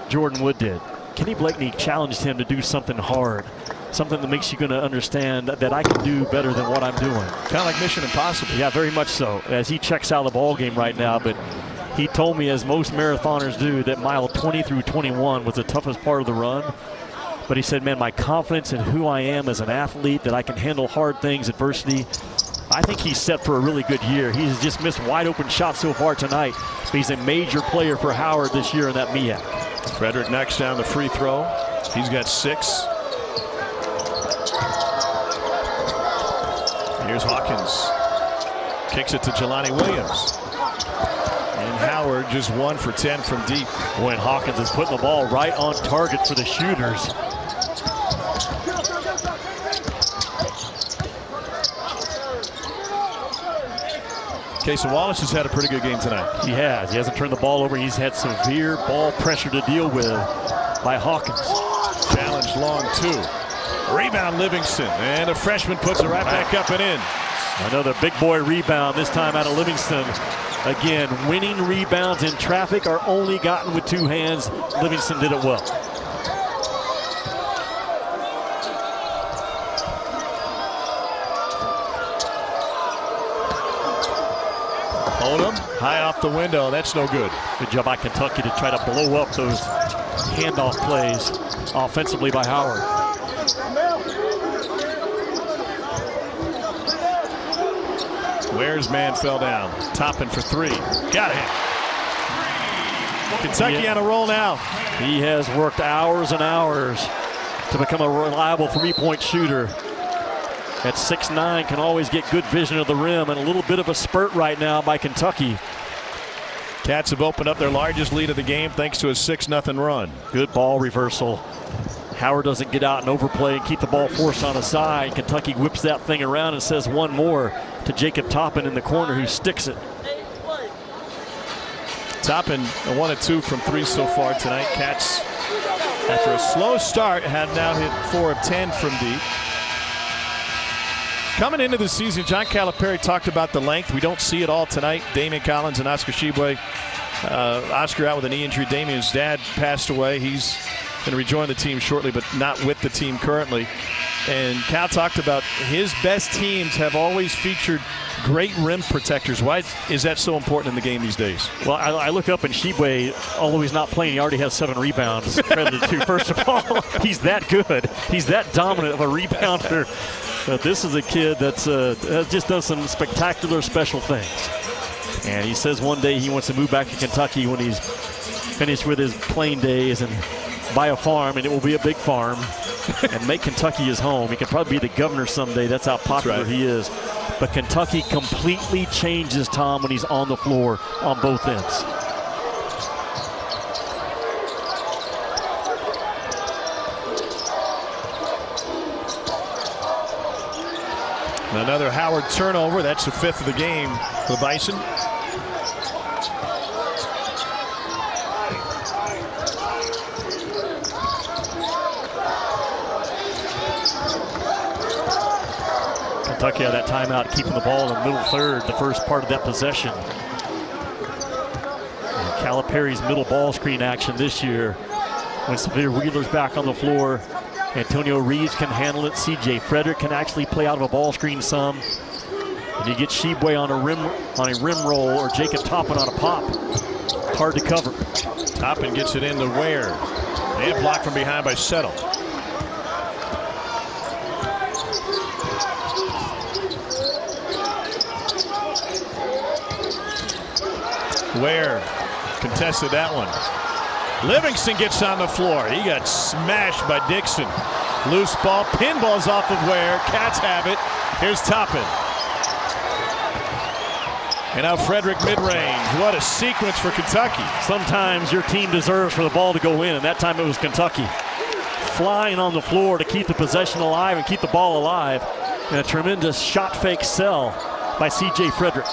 Jordan Wood did. Kenny Blakeney challenged him to do something hard. Something that makes you going to understand that I can do better than what I'm doing. Kind of like Mission Impossible. Yeah, very much so. As he checks out of the ball game right now, but he told me, as most marathoners do, that mile 20 through 21 was the toughest part of the run. But he said, man, my confidence in who I am as an athlete, that I can handle hard things, adversity, I think he's set for a really good year. He's just missed wide open shots so far tonight, but he's a major player for Howard this year in that MEAC. Frederick knocks down the free throw. He's got 6. Here's Hawkins. Kicks it to Jelani Williams. And Howard just 1 for 10 from deep. Boy, and Hawkins is putting the ball right on target for the shooters. Casey Wallace has had a pretty good game tonight. He has. He hasn't turned the ball over. He's had severe ball pressure to deal with by Hawkins. Challenged long 2. Rebound Livingston. And a freshman puts it right back up and in. Another big boy rebound, this time out of Livingston. Again, winning rebounds in traffic are only gotten with 2 hands. Livingston did it well. Odom, high off the window. That's no good. Good job by Kentucky to try to blow up those handoff plays offensively by Howard. Ware's man fell down. Toppin for 3. Got it. Kentucky on a roll now. He has worked hours and hours to become a reliable three-point shooter. At 6'9", can always get good vision of the rim, and a little bit of a spurt right now by Kentucky. Cats have opened up their largest lead of the game thanks to a 6-0 run. Good ball reversal. Howard doesn't get out and overplay and keep the ball forced on his side. Kentucky whips that thing around and says one more to Jacob Toppin in the corner, who sticks it. Toppin, a 1 of 2 from 3 so far tonight. Cats, after a slow start, have now hit 4 of 10 from deep. Coming into the season, John Calipari talked about the length. We don't see it all tonight. Damian Collins and Oscar Tshiebwe. Oscar out with a knee injury. Damian's dad passed away. He's going to rejoin the team shortly, but not with the team currently. And Cal talked about his best teams have always featured great rim protectors. Why is that so important in the game these days? Well, I look up and Tshiebwe, although he's not playing, he already has 7 rebounds credited to. First of all, he's that good. He's that dominant of a rebounder. But this is a kid that's has just done some spectacular special things. And he says one day he wants to move back to Kentucky when he's finished with his playing days and buy a farm, and it will be a big farm, and make Kentucky his home. He could probably be the governor someday. That's how popular he is. But Kentucky completely changes Tom when he's on the floor on both ends. Another Howard turnover. That's the 5th of the game for the Bison. Kentucky had that timeout, keeping the ball in the middle third, the first part of that possession. And Calipari's middle ball screen action this year. When Severe Wheeler's back on the floor, Antonio Reeves can handle it. C.J. Frederick can actually play out of a ball screen some. And you get Sheboy on a rim roll, or Jacob Toppin on a pop. Hard to cover. Toppin gets it into Ware. And blocked from behind by Settle. Ware contested that one. Livingston gets on the floor. He got smashed by Dixon. Loose ball, pinballs off of Ware. Cats have it. Here's Toppin. And now Frederick mid-range. What a sequence for Kentucky. Sometimes your team deserves for the ball to go in, and that time it was Kentucky. Flying on the floor to keep the possession alive and keep the ball alive. And a tremendous shot fake sell by C.J. Frederick.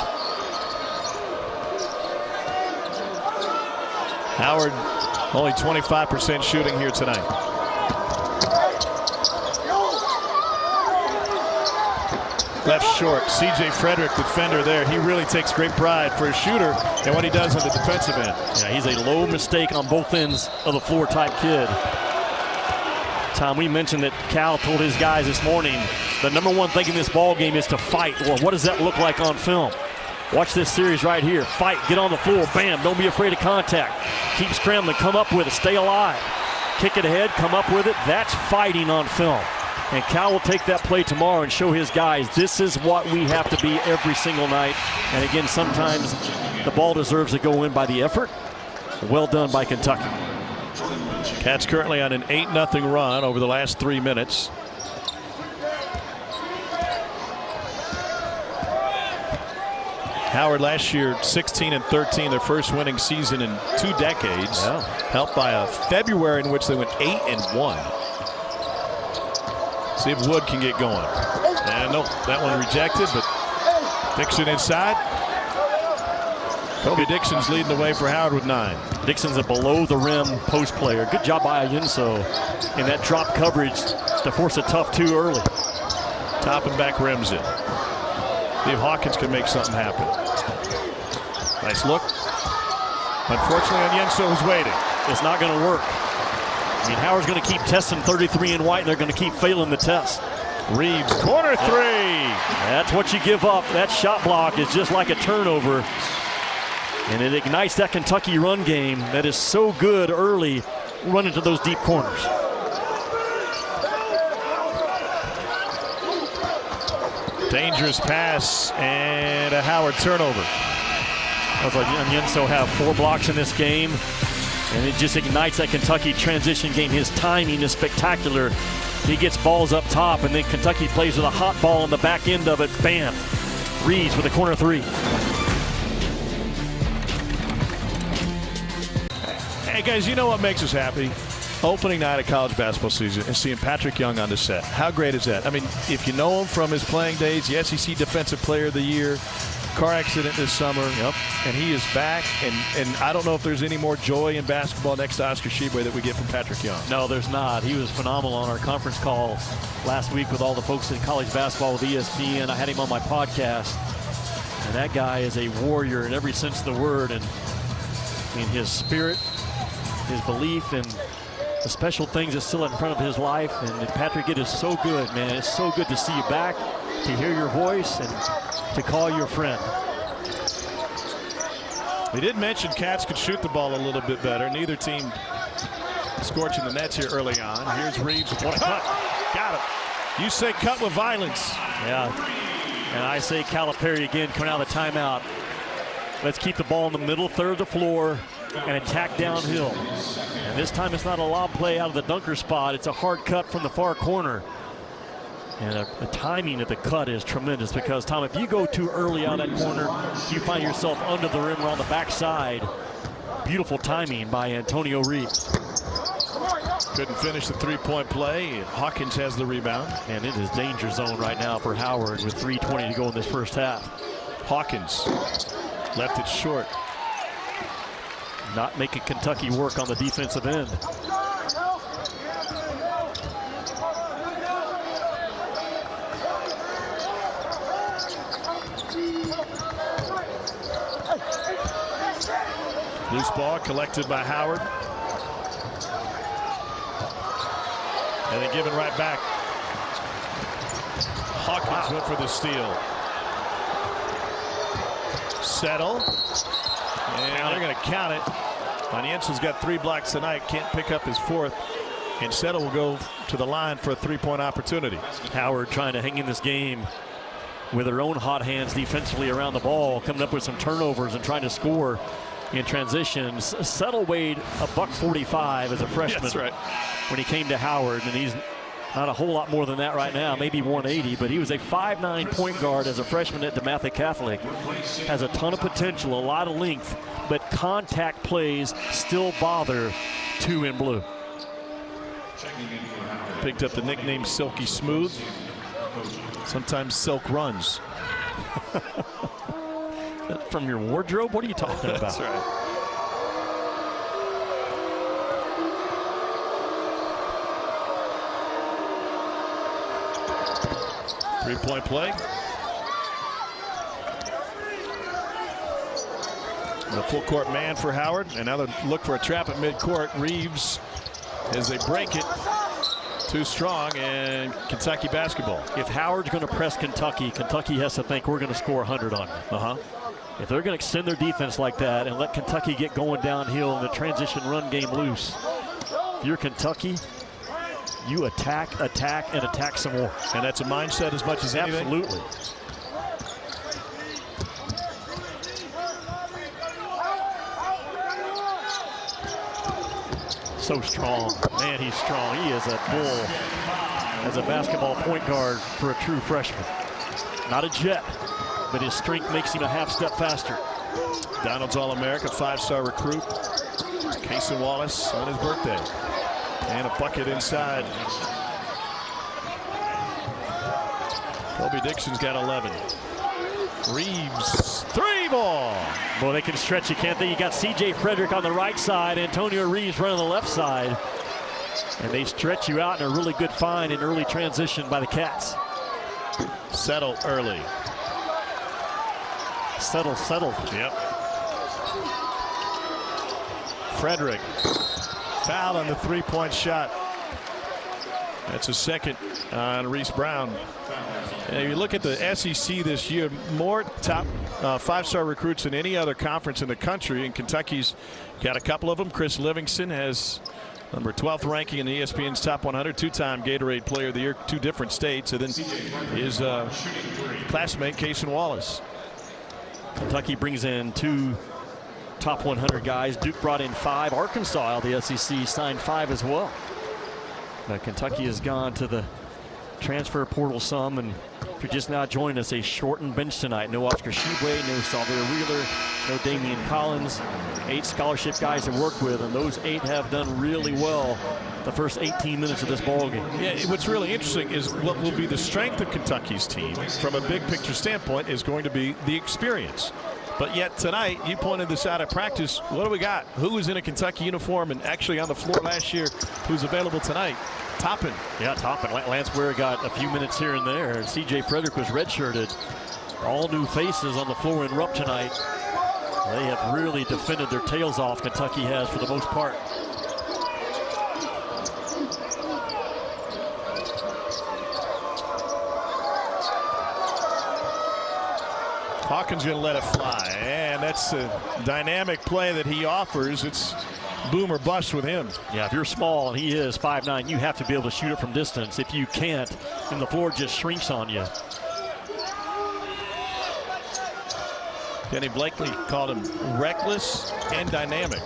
Howard only 25% shooting here tonight. Left short. C.J. Frederick, defender there. He really takes great pride for a shooter and what he does on the defensive end. Yeah, he's a low mistake on both ends of the floor type kid. Tom, we mentioned that Cal told his guys this morning the number one thing in this ball game is to fight. Well, what does that look like on film? Watch this series right here. Fight, get on the floor, bam, don't be afraid of contact. Keep scrambling, come up with it, stay alive. Kick it ahead, come up with it. That's fighting on film. And Cal will take that play tomorrow and show his guys this is what we have to be every single night. And again, sometimes the ball deserves to go in by the effort. Well done by Kentucky. Cats currently on an 8-0 run over the last 3 minutes. Howard last year 16-13, their first winning season in 2 decades. Yeah. Helped by a February in which they went 8-1. See if Wood can get going. And nope, that one rejected, but Dixon inside. Kobe Dixon's leading the way for Howard with 9. Dixon's a below the rim post player. Good job by Ayunso in that drop coverage to force a tough 2 early. Top and back rims it. See if Hawkins can make something happen. Nice look. Unfortunately, Ayunso was waiting. It's not going to work. I mean, Howard's going to keep testing 33 and white, and they're going to keep failing the test. Reeves, corner 3. That's what you give up. That shot block is just like a turnover. And it ignites that Kentucky run game that is so good early, running to those deep corners. Dangerous pass and a Howard turnover. Looks like Ayunso have 4 blocks in this game, and it just ignites that Kentucky transition game. His timing is spectacular. He gets balls up top, and then Kentucky plays with a hot ball on the back end of it. Bam! Reeves with a corner 3. Hey guys, you know what makes us happy? Opening night of college basketball season and seeing Patrick Young on the set. How great is that? I mean, if you know him from his playing days, the SEC Defensive Player of the Year, car accident this summer, and he is back. And I don't know if there's any more joy in basketball next to Oscar Tshiebwe that we get from Patrick Young. No, there's not. He was phenomenal on our conference call last week with all the folks in college basketball with ESPN. I had him on my podcast, and that guy is a warrior in every sense of the word. And I mean, his spirit, his belief, and the special things that still in front of his life. And Patrick, it is so good, man. It's so good to see you back, to hear your voice, and to call you a friend. We did mention Cats could shoot the ball a little bit better. Neither team scorching the nets here early on. Here's Reeves with one cut. Got it. You say cut with violence. Yeah, and I say Calipari again coming out of the timeout. Let's keep the ball in the middle third of the floor and attack downhill. And this time it's not a lob play out of the dunker spot. It's a hard cut from the far corner. And the timing of the cut is tremendous because, Tom, if you go too early out of that corner, you find yourself under the rim or on the backside. Beautiful timing by Antonio Reeves. Couldn't finish the three-point play. Hawkins has the rebound. And it is danger zone right now for Howard with 3:20 to go in this first half. Hawkins left it short. Not making Kentucky work on the defensive end. Loose ball collected by Howard. And then given right back. Hawkins went for the steal. Settle. And they're going to count it. Oniensa's got 3 blocks tonight. Can't pick up his 4th. And Settle will go to the line for a 3-point opportunity. Howard trying to hang in this game with their own hot hands defensively around the ball, coming up with some turnovers and trying to score in transitions. Settle weighed $145 as a freshman. That's right. When he came to Howard, and he's not a whole lot more than that right now, maybe 180, but he was a 5'9" point guard as a freshman at DeMatha Catholic. Has a ton of potential, a lot of length, but contact plays still bother 2 in blue. Picked up the nickname Silky Smooth. Sometimes Silk runs. From your wardrobe? What are you talking about? That's right. Three-point play. The full court man for Howard. And now they look for a trap at midcourt. Reeves, as they break it, too strong, and Kentucky basketball. If Howard's going to press Kentucky, Kentucky has to think we're going to score 100 on them. If they're going to extend their defense like that and let Kentucky get going downhill and the transition run game loose, if you're Kentucky, you attack, and attack some more. And that's a mindset as much as anything. Absolutely. So strong. Man, he's strong. He is a bull as a basketball point guard for a true freshman. Not a jet, but his strength makes him a half step faster. Donald's All-America, 5-star recruit. Cason Wallace on his birthday. And a bucket inside. Kobe Dixon's got 11. Reeves, 3-ball. Boy, they can stretch you, can't they? You got C.J. Frederick on the right side, Antonio Reeves running the left side. And they stretch you out in a really good find in early transition by the Cats. Settle early. Settle. Yep. Frederick. Foul on the 3-point shot. That's a second on Reese Brown. And if you look at the SEC this year, more top 5-star recruits than any other conference in the country, and Kentucky's got a couple of them. Chris Livingston has number 12th ranking in the ESPN's Top 100, 2-time Gatorade Player of the Year, 2 different states, and then his classmate Cason Wallace. Kentucky brings in 2 top 100 guys. Duke brought in 5. Arkansas out of the SEC signed 5 as well. But Kentucky has gone to the transfer portal some, and if you're just now joining us, a shortened bench tonight. No Oscar Tshiebwe, no Salvador Wheeler, no Damian Collins. 8 scholarship guys to work with, and those 8 have done really well the first 18 minutes of this ball game. Yeah, what's really interesting is what will be the strength of Kentucky's team from a big picture standpoint is going to be the experience. But yet tonight, you pointed this out at practice. What do we got? Who was in a Kentucky uniform and actually on the floor last year who's available tonight? Toppin. Yeah, Toppin. Lance Ware got a few minutes here and there. C.J. Frederick was redshirted. All new faces on the floor in Rupp tonight. They have really defended their tails off, Kentucky has, for the most part. Hawkins going to let it fly, and that's a dynamic play that he offers. It's boom or bust with him. Yeah, if you're small, and he is 5'9", you have to be able to shoot it from distance. If you can't, then the floor just shrinks on you. Kenny Blakely called him reckless and dynamic.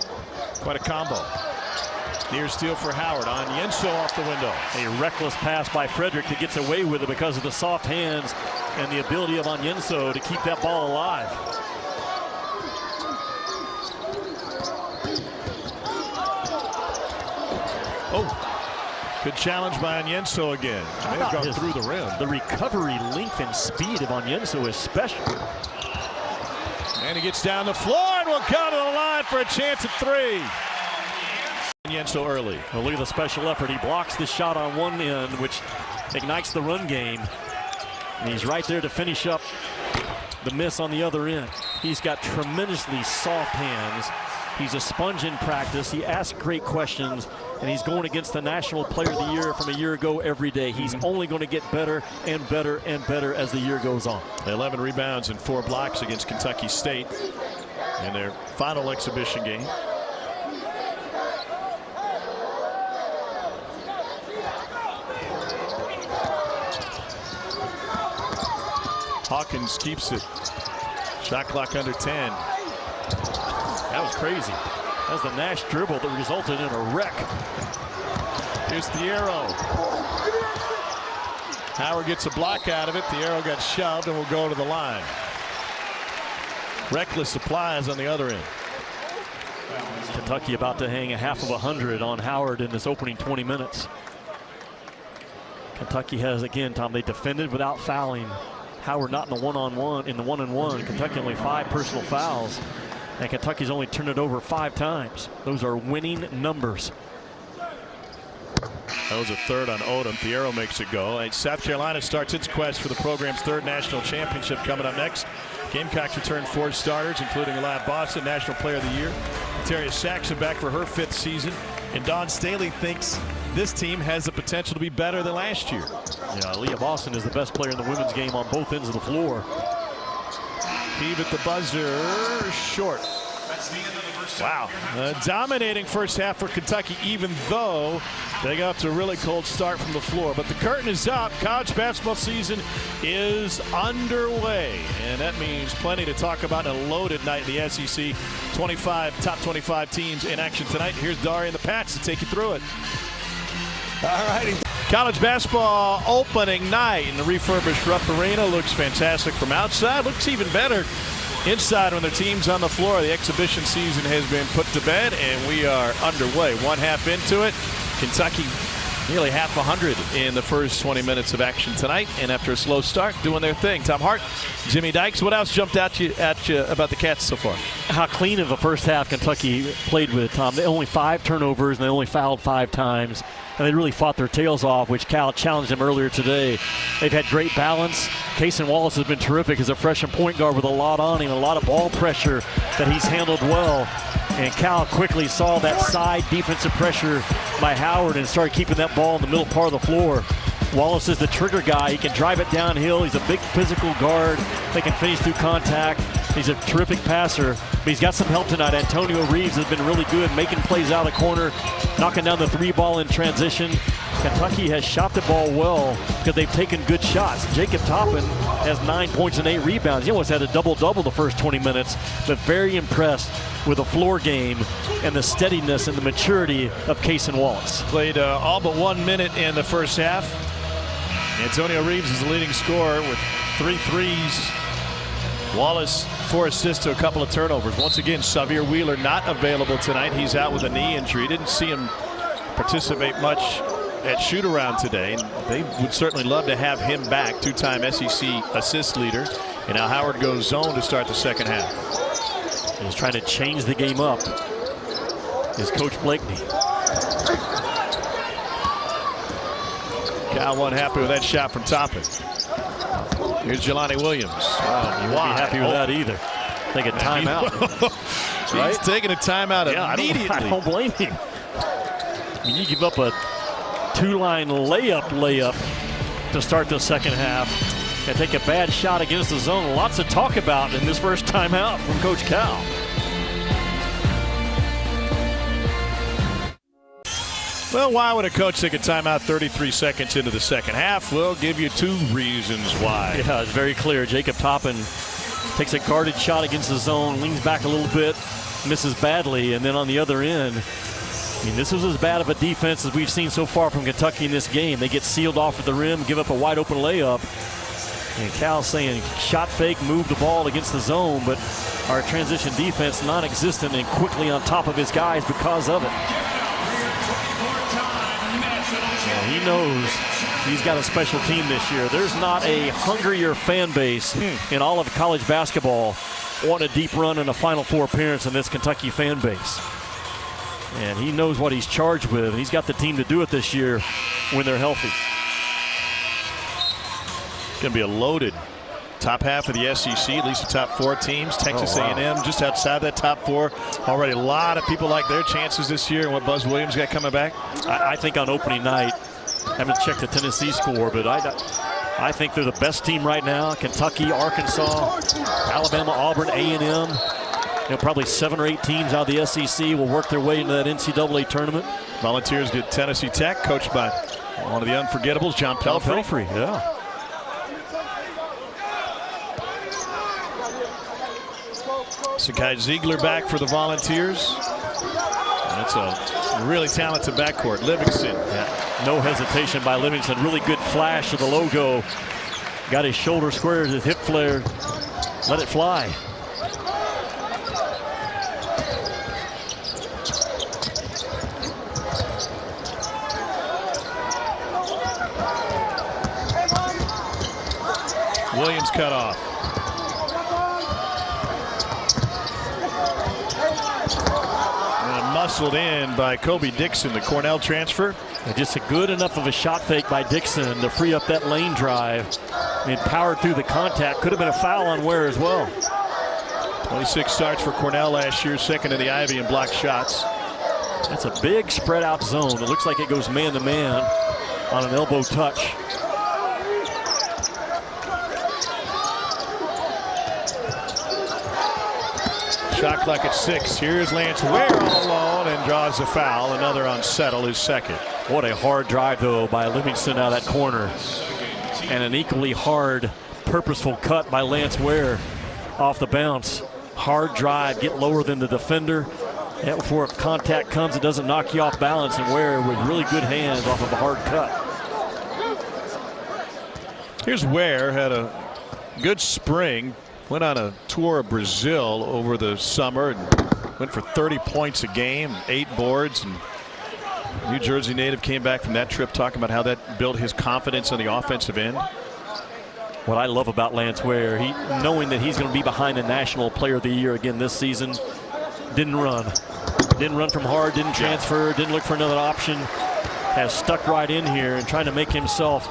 Quite a combo. Near steal for Howard. Onyenso off the window. A reckless pass by Frederick that gets away with it because of the soft hands and the ability of Onyenso to keep that ball alive. Oh, good challenge by Onyenso again. May have gone through the rim. The recovery length and speed of Onyenso is special. And he gets down the floor and will go to the line for a chance at three. Onyenso early. Well, look at the special effort. He blocks the shot on one end, which ignites the run game. And he's right there to finish up the miss on the other end. He's got tremendously soft hands. He's a sponge in practice. He asks great questions, and he's going against the National Player of the Year from a year ago every day. He's only going to get better and better and better as the year goes on. 11 rebounds and 4 blocks against Kentucky State in their final exhibition game. Hawkins keeps it. Shot clock under 10. That was crazy. That was the Nash dribble that resulted in a wreck. Here's Thiero. Howard gets a block out of it. Thiero got shoved and will go to the line. Reckless supplies on the other end. Kentucky about to hang a half of 100 on Howard in this opening 20 minutes. Kentucky has, again, Tom, they defended without fouling. Howard not in the one-on-one, in the one-on-one. Kentucky only 5 personal fouls. And Kentucky's only turned it over 5 times. Those are winning numbers. That was a third on Odom. Thiero makes it go. And South Carolina starts its quest for the program's 3rd national championship coming up next. Gamecocks return 4 starters, including Aliyah Boston, National Player of the Year. Terry Saxon back for her 5th season. And Dawn Staley thinks this team has the potential to be better than last year. Yeah, Aliyah Boston is the best player in the women's game on both ends of the floor. Heave at the buzzer, short. Wow, dominating first half for Kentucky, even though they got to a really cold start from the floor. But the curtain is up. College basketball season is underway, and that means plenty to talk about in a loaded night in the SEC. 25 top 25 teams in action tonight. Here's Dari and the Pats to take you through it. All righty. College basketball opening night in the refurbished Rupp Arena. Looks fantastic from outside. Looks even better inside when the team's on the floor. The exhibition season has been put to bed, and we are underway. 1 half into it. Kentucky nearly half 100 in the first 20 minutes of action tonight, and after a slow start, doing their thing. Tom Hart, Jimmy Dykes, what else jumped at you about the Cats so far? How clean of a first half Kentucky played with, Tom. They only 5 turnovers, and they only fouled 5 times. And they really fought their tails off, which Cal challenged them earlier today. They've had great balance. Cason Wallace has been terrific as a freshman point guard with a lot on him, a lot of ball pressure that he's handled well. And Cal quickly saw that side defensive pressure by Howard and started keeping that ball in the middle part of the floor. Wallace is the trigger guy. He can drive it downhill. He's a big physical guard. They can finish through contact. He's a terrific passer, but he's got some help tonight. Antonio Reeves has been really good making plays out of the corner, knocking down the 3-ball in transition. Kentucky has shot the ball well because they've taken good shots. Jacob Toppin has 9 points and 8 rebounds. He almost had a double-double the first 20 minutes, but very impressed with the floor game and the steadiness and the maturity of Cason Wallace. Played all but 1 minute in the first half. Antonio Reeves is the leading scorer with 3 threes. Wallace 4 assists to a couple of turnovers. Once again, Xavier Wheeler not available tonight. He's out with a knee injury. Didn't see him participate much at shoot-around today. They would certainly love to have him back. 2-time SEC assist leader. And now Howard goes zone to start the second half. He's trying to change the game up. Is Coach Blakeney. Cal wasn't happy with that shot from Toppin. Here's Jelani Williams. Wow, you won't be happy with that either. Take a timeout. Right? He's taking a timeout immediately. I don't blame him. I mean, you give up a 2-line layup to start the second half and take a bad shot against the zone. Lots to talk about in this first timeout from Coach Cal. Well, why would a coach take a timeout 33 seconds into the second half? We'll give you 2 reasons why. Yeah, it's very clear. Jacob Toppin takes a guarded shot against the zone, leans back a little bit, misses badly, and then on the other end, I mean, this was as bad of a defense as we've seen so far from Kentucky in this game. They get sealed off at the rim, give up a wide open layup. And Cal saying shot fake, move the ball against the zone, but our transition defense non-existent and quickly on top of his guys because of it. Yeah, he knows he's got a special team this year. There's not a hungrier fan base in all of college basketball wanting a deep run in a Final Four appearance than this Kentucky fan base. And he knows what he's charged with, and he's got the team to do it this year when they're healthy. Going to be a loaded top half of the SEC, at least the top 4 teams. Texas A&M just outside that top 4. Already a lot of people like their chances this year and what Buzz Williams got coming back. I think on opening night, I haven't checked the Tennessee score, but I think they're the best team right now. Kentucky, Arkansas, Alabama, Auburn, A&M. Probably 7 or 8 teams out of the SEC will work their way into that NCAA tournament. Volunteers get Tennessee Tech, coached by one of the unforgettables, John Pelphrey. Yeah. Sakai Ziegler back for the Volunteers. And it's a really talented backcourt. Livingston. Yeah. No hesitation by Livingston. Really good flash of the logo. Got his shoulder squares, his hip flare. Let it fly. Williams cut off. And muscled in by Kobe Dixon, the Cornell transfer. And just a good enough of a shot fake by Dixon to free up that lane drive. And powered through the contact. Could have been a foul on Ware as well. 26 starts for Cornell last year, second in the Ivy in blocked shots. That's a big spread out zone. It looks like it goes man to man on an elbow touch. Shot clock at 6. Here's Lance Ware all alone and draws a foul. Another on Settle, his second. What a hard drive, though, by Livingston out of that corner. And an equally hard, purposeful cut by Lance Ware off the bounce. Hard drive, get lower than the defender. And before contact comes, it doesn't knock you off balance. And Ware with really good hands off of a hard cut. Here's Ware, had a good spring. Went on a tour of Brazil over the summer and went for 30 points a game, 8 boards. And New Jersey native came back from that trip talking about how that built his confidence on the offensive end. What I love about Lance Ware, knowing that he's going to be behind the National Player of the Year again this season, didn't run. Didn't run from hard, didn't transfer, didn't look for another option. Has stuck right in here and trying to make himself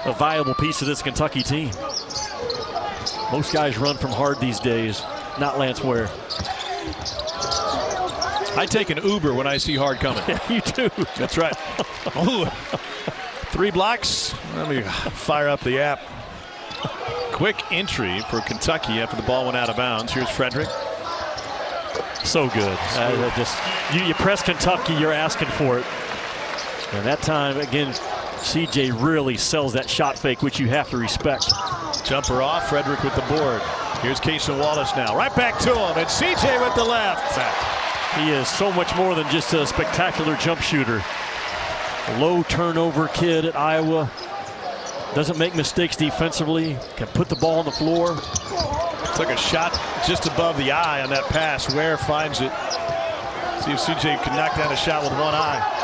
a viable piece of this Kentucky team. Most guys run from hard these days, not Lance Ware. I take an Uber when I see hard coming. Yeah, you do. That's right. Ooh. 3 blocks. Let me fire up the app. Quick entry for Kentucky after the ball went out of bounds. Here's Frederick. So good. You press Kentucky, you're asking for it. And that time, again, CJ really sells that shot fake, which you have to respect. Jumper off, Frederick with the board. Here's Cason Wallace now. Right back to him, and CJ with the left. He is so much more than just a spectacular jump shooter. Low turnover kid at Iowa. Doesn't make mistakes defensively. Can put the ball on the floor. Took a shot just above the eye on that pass. Ware finds it. See if CJ can knock down a shot with one eye.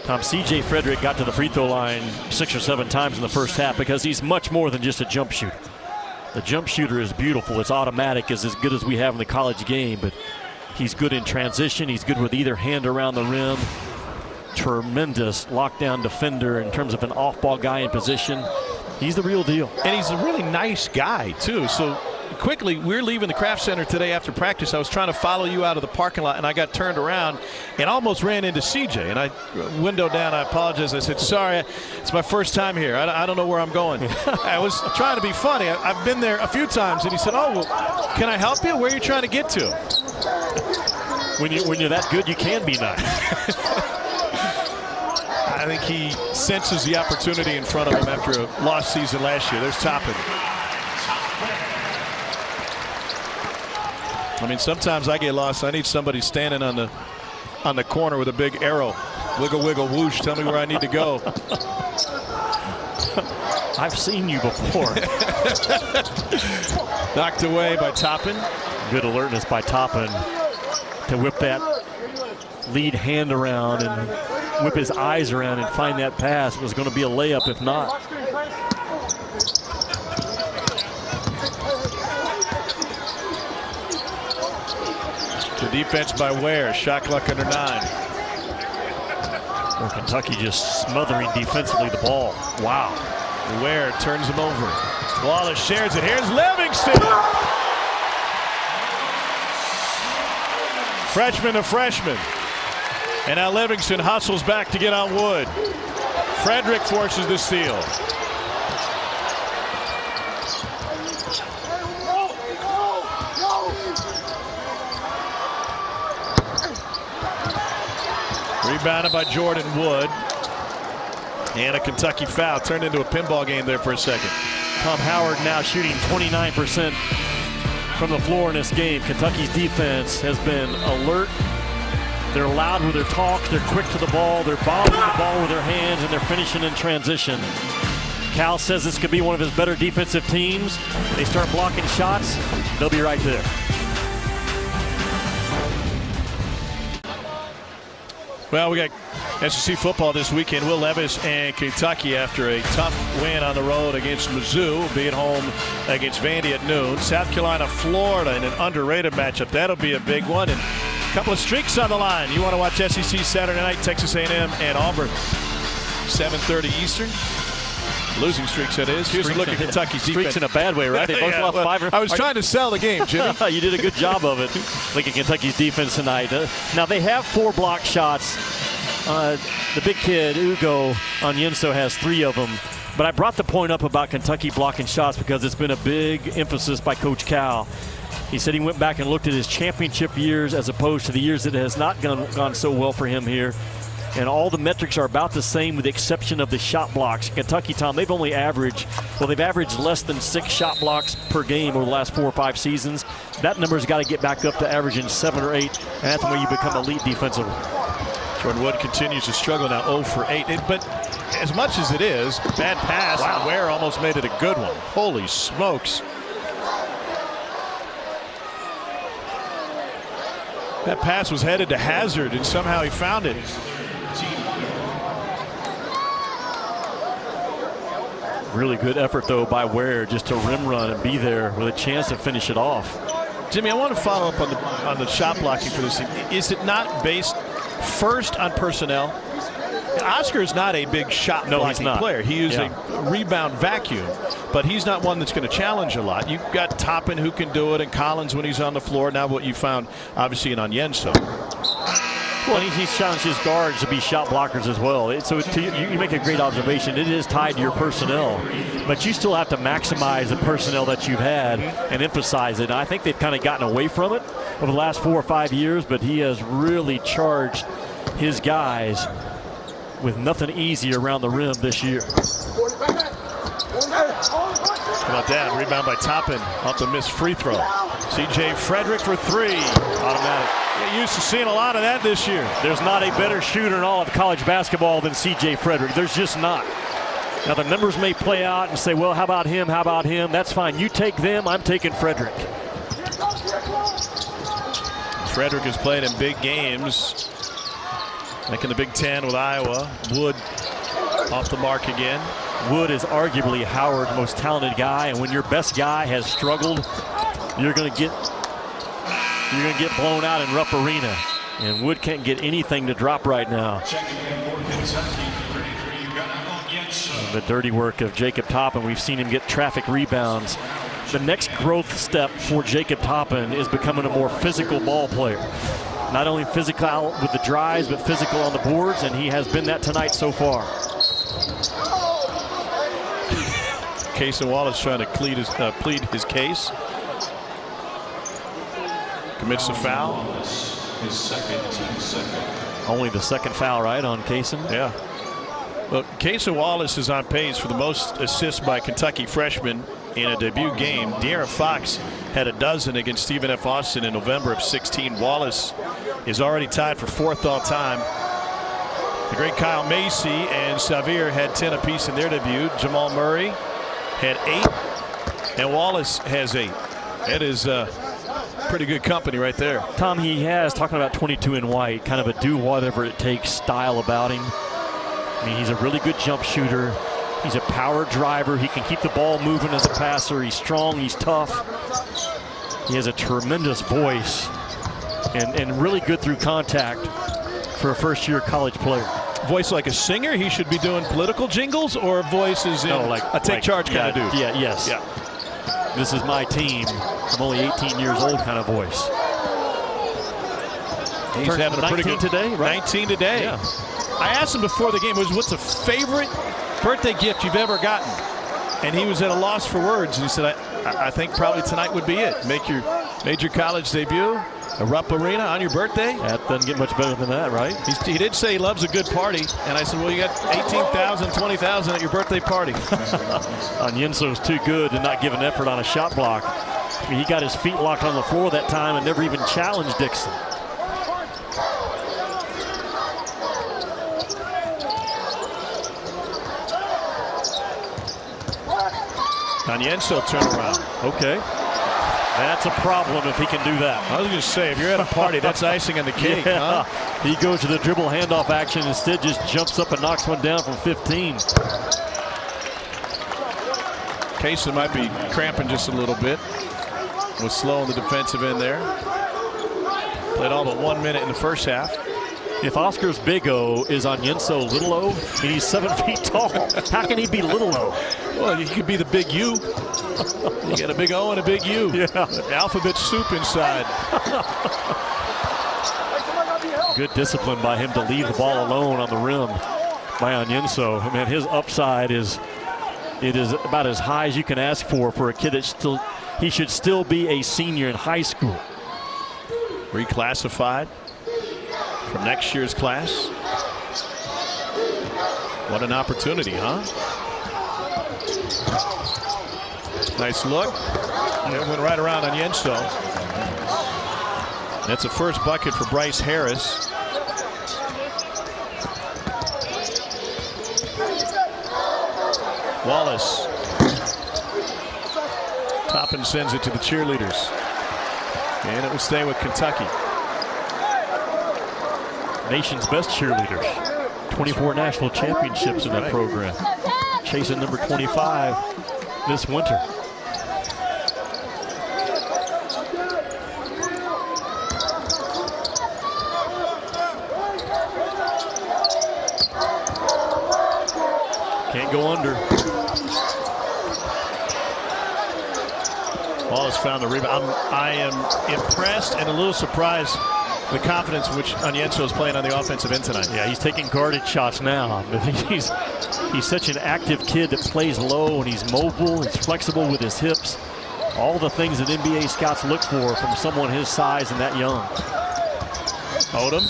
Tom, C.J. Frederick got to the free throw line 6 or 7 times in the first half because he's much more than just a jump shooter. The jump shooter is beautiful. It's automatic, is as good as we have in the college game, but he's good in transition. He's good with either hand around the rim. Tremendous lockdown defender in terms of an off-ball guy in position. He's the real deal. And he's a really nice guy, too. So quickly, we're leaving the Kraft Center today after practice. I was trying to follow you out of the parking lot, and I got turned around and almost ran into CJ. And I window down. I apologize. I said, sorry, it's my first time here. I don't know where I'm going. I was trying to be funny. I've been there a few times. And he said, oh, well, can I help you? Where are you trying to get to? When you're that good, you can be nice. I think he senses the opportunity in front of him after a lost season last year. There's Toppin. I mean, sometimes I get lost. I need somebody standing on the corner with a big arrow. Wiggle, wiggle, whoosh. Tell me where I need to go. I've seen you before. Knocked away by Toppin. Good alertness by Toppin to whip that lead hand around and whip his eyes around and find that pass. It was going to be a layup if not. The defense by Ware. Shot clock under 9. Well, Kentucky just smothering defensively the ball. Wow. Ware turns him over. Wallace shares it. Here's Livingston. Freshman to freshman. And now Livingston hustles back to get on Wood. Frederick forces the steal. Rebounded by Jordan Wood. And a Kentucky foul. Turned into a pinball game there for a second. Tom Howard now shooting 29% from the floor in this game. Kentucky's defense has been alert. They're loud with their talk. They're quick to the ball. They're bombing the ball with their hands, and they're finishing in transition. Cal says this could be one of his better defensive teams. They start blocking shots, they'll be right there. Well, we got SEC football this weekend. Will Levis and Kentucky, after a tough win on the road against Mizzou, will be at home against Vandy at noon. South Carolina, Florida in an underrated matchup. That'll be a big one. And a couple of streaks on the line. You want to watch SEC Saturday night, Texas A&M and Auburn, 7:30 Eastern. Losing streaks, that is. Here's a look at Kentucky's defense. Streaks in a bad way, right? They both lost five. I was trying to sell the game, Jimmy. You did a good job of it. Look at Kentucky's defense tonight. Now, they have 4 block shots. The big kid, Ugo Onyenso, has 3 of them. But I brought the point up about Kentucky blocking shots because it's been a big emphasis by Coach Cal. He said he went back and looked at his championship years as opposed to the years that it has not gone so well for him here. And all the metrics are about the same with the exception of the shot blocks. Kentucky, Tom, they've averaged less than 6 shot blocks per game over the last 4 or 5 seasons. That number's got to get back up to averaging 7 or 8, and that's when you become elite defensively. Jordan Wood continues to struggle now, 0 for 8. But as much as it is, bad pass, wow. Ware almost made it a good one. Holy smokes. That pass was headed to Hazard, and somehow he found it. Really good effort, though, by Ware just to rim run and be there with a chance to finish it off. Jimmy, I want to follow up on the shot blocking for this team. Is it not based first on personnel? Oscar is not a big shot blocking player. He is a rebound vacuum, but he's not one that's going to challenge a lot. You've got Toppin who can do it, and Collins when he's on the floor. Now what you found, obviously, in Onyenso. Well, he's challenged his guards to be shot blockers as well. So you make a great observation. It is tied to your personnel, but you still have to maximize the personnel that you've had and emphasize it. And I think they've kind of gotten away from it over the last 4 or 5 years, but he has really charged his guys with nothing easy around the rim this year. How about that? Rebound by Toppin off the missed free throw. CJ Frederick for 3. Automatic. You're used to seeing a lot of that this year. There's not a better shooter in all of college basketball than CJ Frederick. There's just not. Now the numbers may play out and say, well, how about him? How about him? That's fine. You take them, I'm taking Frederick. Frederick has played in big games, like in the Big Ten with Iowa. Wood off the mark again. Wood is arguably Howard's most talented guy, and when your best guy has struggled, you're going to get blown out in Rupp Arena. And Wood can't get anything to drop right now. The dirty work of Jacob Toppin. We've seen him get traffic rebounds the next growth step for Jacob Toppin is becoming a more physical ball player. Not only physical with the drives, but physical on the boards, and he has been that tonight so far. Cason Wallace trying to plead his case. Commits a foul. His second, team second. Only the second foul, right, on Cason? Yeah. Look, Cason Wallace is on pace for the most assists by Kentucky freshman in a debut game. De'Aaron Fox had a dozen against Stephen F. Austin in November of 16. Wallace is already tied for 4th all time. The great Kyle Macy and Xavier had 10 apiece in their debut. Jamal Murray had 8, and Wallace has 8. That is pretty good company right there. Tom, he has, talking about 22 in white, kind of a do whatever it takes style about him. I mean, he's a really good jump shooter. He's a power driver. He can keep the ball moving as a passer. He's strong. He's tough. He has a tremendous voice and really good through contact for a first-year college player. Voice like a singer? He should be doing political jingles, or a voice is in a take charge kind of dude? Yeah, yes. Yeah. This is my team. I'm only 18 years old kind of voice. He's Turned having a pretty 19 good today, right? 19 today. Yeah. I asked him before the game, what's the favorite birthday gift you've ever gotten? And he was at a loss for words. And he said, I think probably tonight would be it. Make your major college debut at Rupp Arena on your birthday. That doesn't get much better than that, right? He did say he loves a good party. And I said, well, you got 18,000, 20,000 at your birthday party. Onyenso's too good to not give an effort on a shot block. I mean, he got his feet locked on the floor that time and never even challenged Dixon. Onyenso turnaround. Okay. That's a problem if he can do that. I was going to say, if you're at a party, that's icing on the cake, Yeah. huh? He goes to the dribble handoff action, instead just jumps up and knocks one down from 15. Cason might be cramping just a little bit. Was slow on the defensive end there. Played all but 1 minute in the first half. If Oscar's big O is Onyenso little O, and he's 7 feet tall, how can he be little O? Well, he could be the big U. You got a big O and a big U. Yeah. Alphabet soup inside. Good discipline by him to leave the ball alone on the rim by Onyenso. I mean, his upside is about as high as you can ask for a kid that he should still be a senior in high school. Reclassified from next year's class. What an opportunity, huh? Nice look. It went right around Onyenso. That's a first bucket for Bryce Harris. Wallace. Toppin sends it to the cheerleaders. And it will stay with Kentucky. Nation's best cheerleaders. 24 national championships in that program. Chasing number 25 this winter. Can't go under. Wallace found the rebound. I am impressed and a little surprised the confidence in which Onyenso is playing on the offensive end tonight. Yeah, he's taking guarded shots now. But he's such an active kid that plays low, and he's mobile, he's flexible with his hips. All the things that NBA scouts look for from someone his size and that young. Odom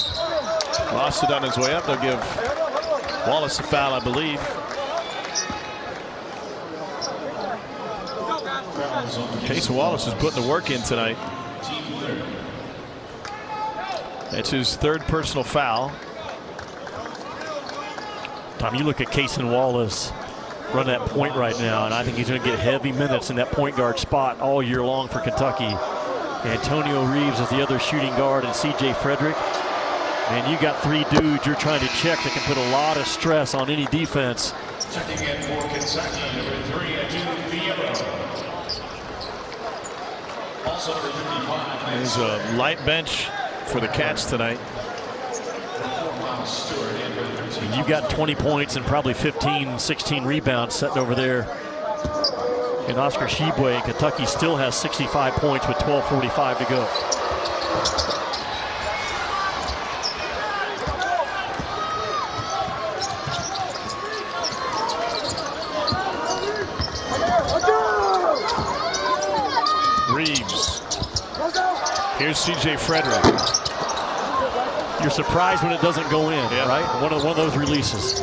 lost it on his way up. They'll give Wallace a foul, I believe. Cason Wallace is putting the work in tonight. That's his third personal foul. Tom, you look at Cason Wallace run that point right now, and I think he's going to get heavy minutes in that point guard spot all year long for Kentucky. Antonio Reeves is the other shooting guard, and C.J. Frederick. And you got three dudes you're trying to check that can put a lot of stress on any defense. Checking in for Kentucky, number 3, Adu Villero. Also number 55. There's a light bench for the Cats tonight. And you got 20 points and probably 15, 16 rebounds sitting over there And Oscar Tshiebwe in Kentucky still has 65 points with 12:45 to go. Reeves. Here's C.J. Frederick. You're surprised when it doesn't go in, yeah. right? One of those releases.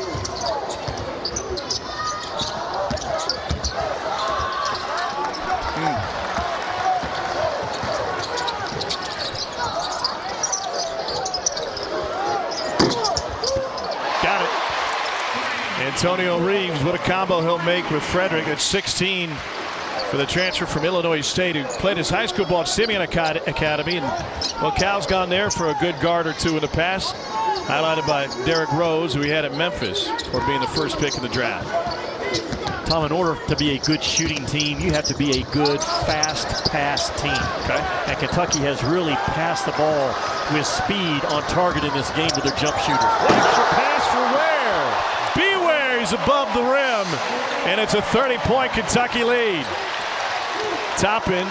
Got it. Antonio Reeves, what a combo he'll make with Frederick at 16 for the transfer from Illinois State, who played his high school ball at Simeon Academy. And well, Cal's gone there for a good guard or two in the past, highlighted by Derrick Rose, who he had at Memphis for being the first pick in the draft. Tom, in order to be a good shooting team, you have to be a good, fast pass team. Okay. And Kentucky has really passed the ball with speed on target in this game with their jump shooters. Extra pass for Ware. Beware, he's above the rim. And it's a 30-point Kentucky lead. Toppin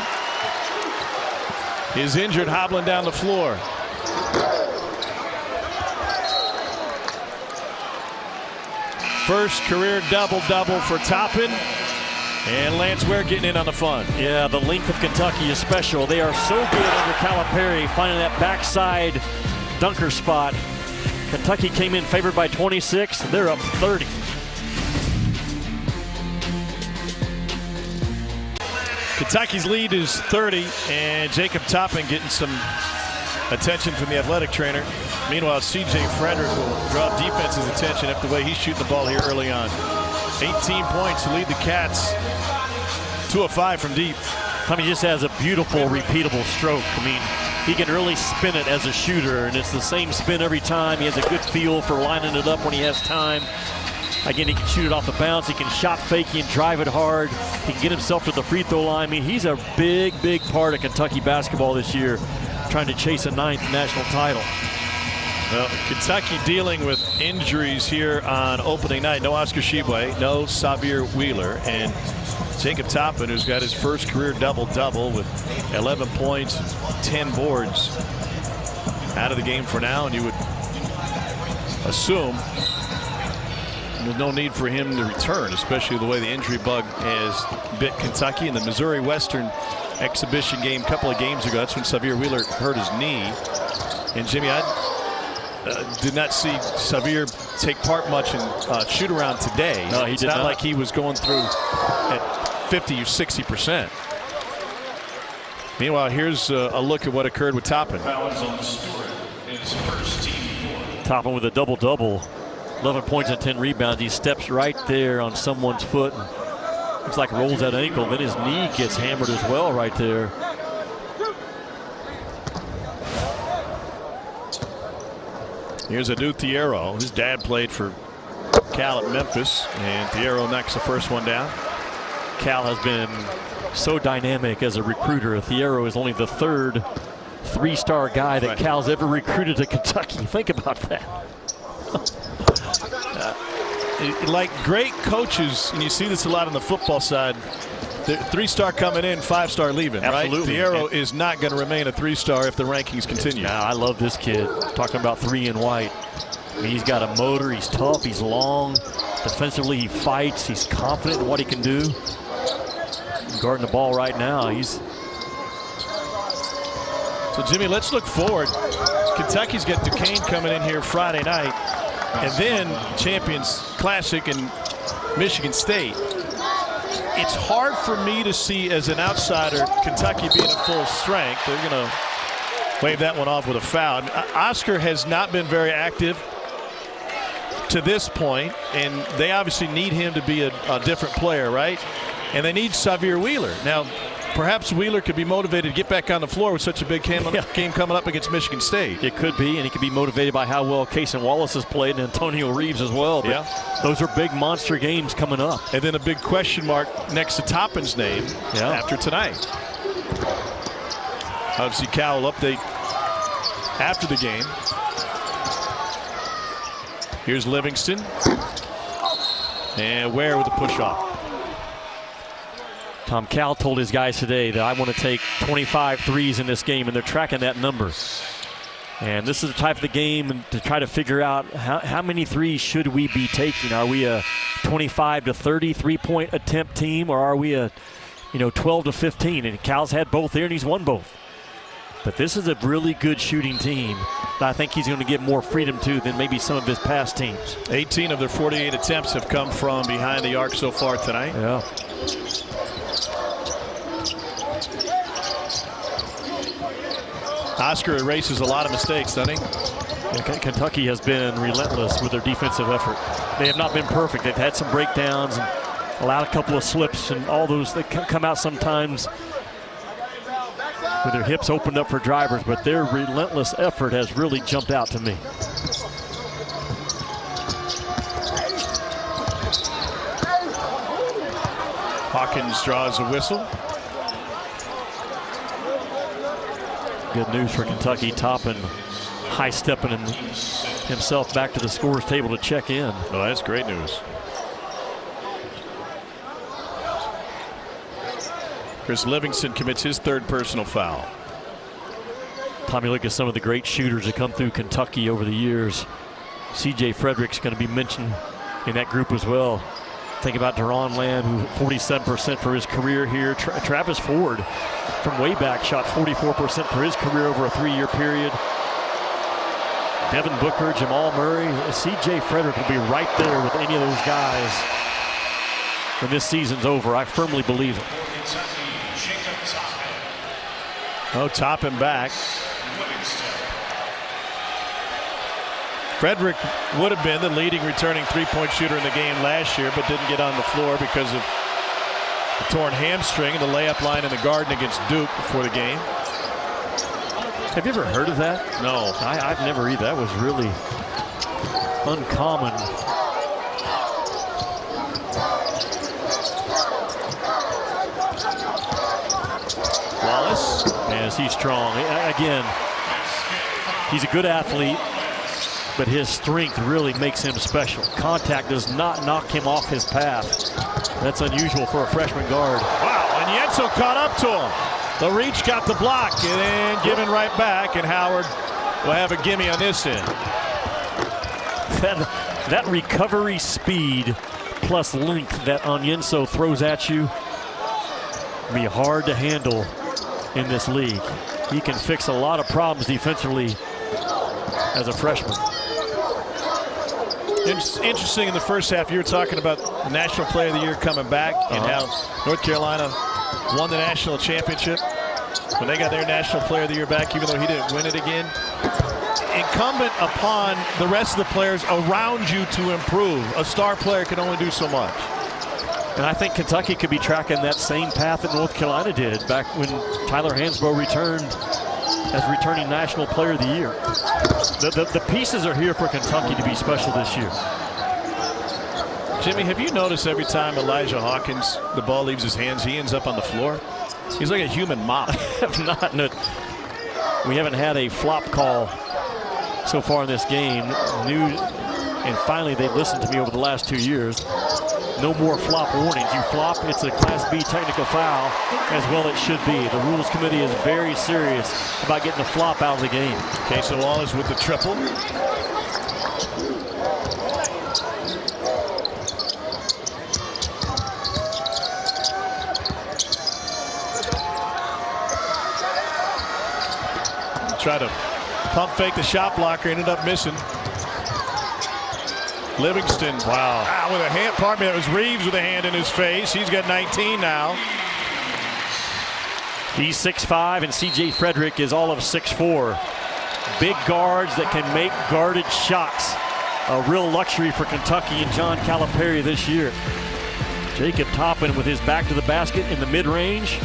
is injured, hobbling down the floor. First career double-double for Toppin. And Lance Ware getting in on the fun. Yeah, the length of Kentucky is special. They are so good under Calipari, finding that backside dunker spot. Kentucky came in favored by 26. They're up 30. Kentucky's lead is 30, and Jacob Toppin getting some attention from the athletic trainer. Meanwhile, C.J. Frederick will draw defense's attention after the way he's shooting the ball here early on. 18 points to lead the Cats. 2 of 5 from deep. I mean, he just has a beautiful, repeatable stroke. I mean, he can really spin it as a shooter, and it's the same spin every time. He has a good feel for lining it up when he has time. Again, he can shoot it off the bounce. He can shot fake. He can drive it hard. He can get himself to the free throw line. I mean, he's a big, big part of Kentucky basketball this year, trying to chase a 9th national title. Well, Kentucky dealing with injuries here on opening night. No Oscar Tshiebwe, no Sahvir Wheeler, and Jacob Toppin, who's got his first career double-double with 11 points, 10 boards, out of the game for now. And you would assume there's no need for him to return, especially the way the injury bug has bit Kentucky. In the Missouri Western exhibition game a couple of games ago, that's when Sahvir Wheeler hurt his knee. And Jimmy, I did not see Sahvir take part much in shoot-around today. No, he it's did not not. like he was going through at 50 or 60%. Meanwhile, here's a look at what occurred with Toppin. Toppin with a double-double. 11 points and 10 rebounds. He steps right there on someone's foot. Looks like rolls that ankle. Then his knee gets hammered as well right there. Here's Adu Thiero. His dad played for Cal at Memphis, and Thiero knocks the first one down. Cal has been so dynamic as a recruiter. Thiero is only the 3rd 3-star guy that Cal's ever recruited to Kentucky. Think about that. Like great coaches, and you see this a lot on the football side, 3-star coming in, 5-star leaving. Absolutely. Right? Thiero is not going to remain a 3-star if the rankings continue. Now, I love this kid. Talking about 3 and white. I mean, he's got a motor. He's tough. He's long. Defensively, he fights. He's confident in what he can do. Guarding the ball right now. So, Jimmy, let's look forward. Kentucky's got Duquesne coming in here Friday night, and then Champions Classic and Michigan State. It's hard for me to see as an outsider Kentucky being at full strength. They're going to wave that one off with a foul. Oscar has not been very active to this point, and they obviously need him to be a different player, right? And they need Sahvir Wheeler. Now, perhaps Wheeler could be motivated to get back on the floor with such a big game coming up against Michigan State. It could be, and he could be motivated by how well Cason Wallace has played and Antonio Reeves as well. But those are big monster games coming up. And then a big question mark next to Toppin's name after tonight. Obviously, Cal will update after the game. Here's Livingston. And Ware with the push-off. Tom Cal told his guys today that I want to take 25 threes in this game, and they're tracking that number. And this is the type of the game to try to figure out how many threes should we be taking. Are we a 25 to 30 3-point attempt team, or are we a 12 to 15? And Cal's had both there, and he's won both. But this is a really good shooting team that I think he's going to give more freedom to than maybe some of his past teams. 18 of their 48 attempts have come from behind the arc so far tonight. Yeah. Oscar erases a lot of mistakes, doesn't he? Kentucky has been relentless with their defensive effort. They have not been perfect. They've had some breakdowns and allowed a couple of slips, and all those that come out sometimes with their hips opened up for drivers, but their relentless effort has really jumped out to me. Hawkins draws a whistle. Good news for Kentucky. Toppin high-stepping himself back to the scorer's table to check in. Oh, that's great news. Chris Livingston commits his third personal foul. Tommy, look at some of the great shooters that come through Kentucky over the years. C.J. Frederick's going to be mentioned in that group as well. Think about Deron Land, who 47% for his career here. Travis Ford, from way back, shot 44% for his career over a 3-year period. Devin Booker, Jamal Murray, C.J. Frederick will be right there with any of those guys when this season's over. I firmly believe it. Oh, Toppin back. Frederick would have been the leading returning three-point shooter in the game last year, but didn't get on the floor because of the torn hamstring and the layup line in the Garden against Duke before the game. Have you ever heard of that? No. I've never either. That was really uncommon. Wallace. Yes, he's strong. Again, he's a good athlete, but his strength really makes him special. Contact does not knock him off his path. That's unusual for a freshman guard. Wow, and Yenso caught up to him. The reach got the block, and then given right back, and Howard will have a gimme on this end. That recovery speed plus length that Onyenso throws at you will be hard to handle in this league. He can fix a lot of problems defensively as a freshman. Interesting, in the first half, you were talking about the National Player of the Year coming back and how North Carolina won the national championship when they got their National Player of the Year back, even though he didn't win it again. Incumbent upon the rest of the players around you to improve. A star player can only do so much. And I think Kentucky could be tracking that same path that North Carolina did back when Tyler Hansbrough returned as returning National Player of the Year. The pieces are here for Kentucky to be special this year. Jimmy, have you noticed every time Elijah Hawkins, the ball leaves his hands, he ends up on the floor? He's like a human mop. We haven't had a flop call so far in this game. And finally they've listened to me over the last 2 years. No more flop warnings. You flop, it's a Class B technical foul, as well it should be. The Rules Committee is very serious about getting the flop out of the game. Casey Wallace with the triple. Try to pump fake the shot blocker, ended up missing. Livingston, wow, with a hand, pardon me, that was Reeves with a hand in his face. He's got 19 now. He's 6'5", and C.J. Frederick is all of 6'4". Big guards that can make guarded shots. A real luxury for Kentucky and John Calipari this year. Jacob Toppin with his back to the basket in the mid-range,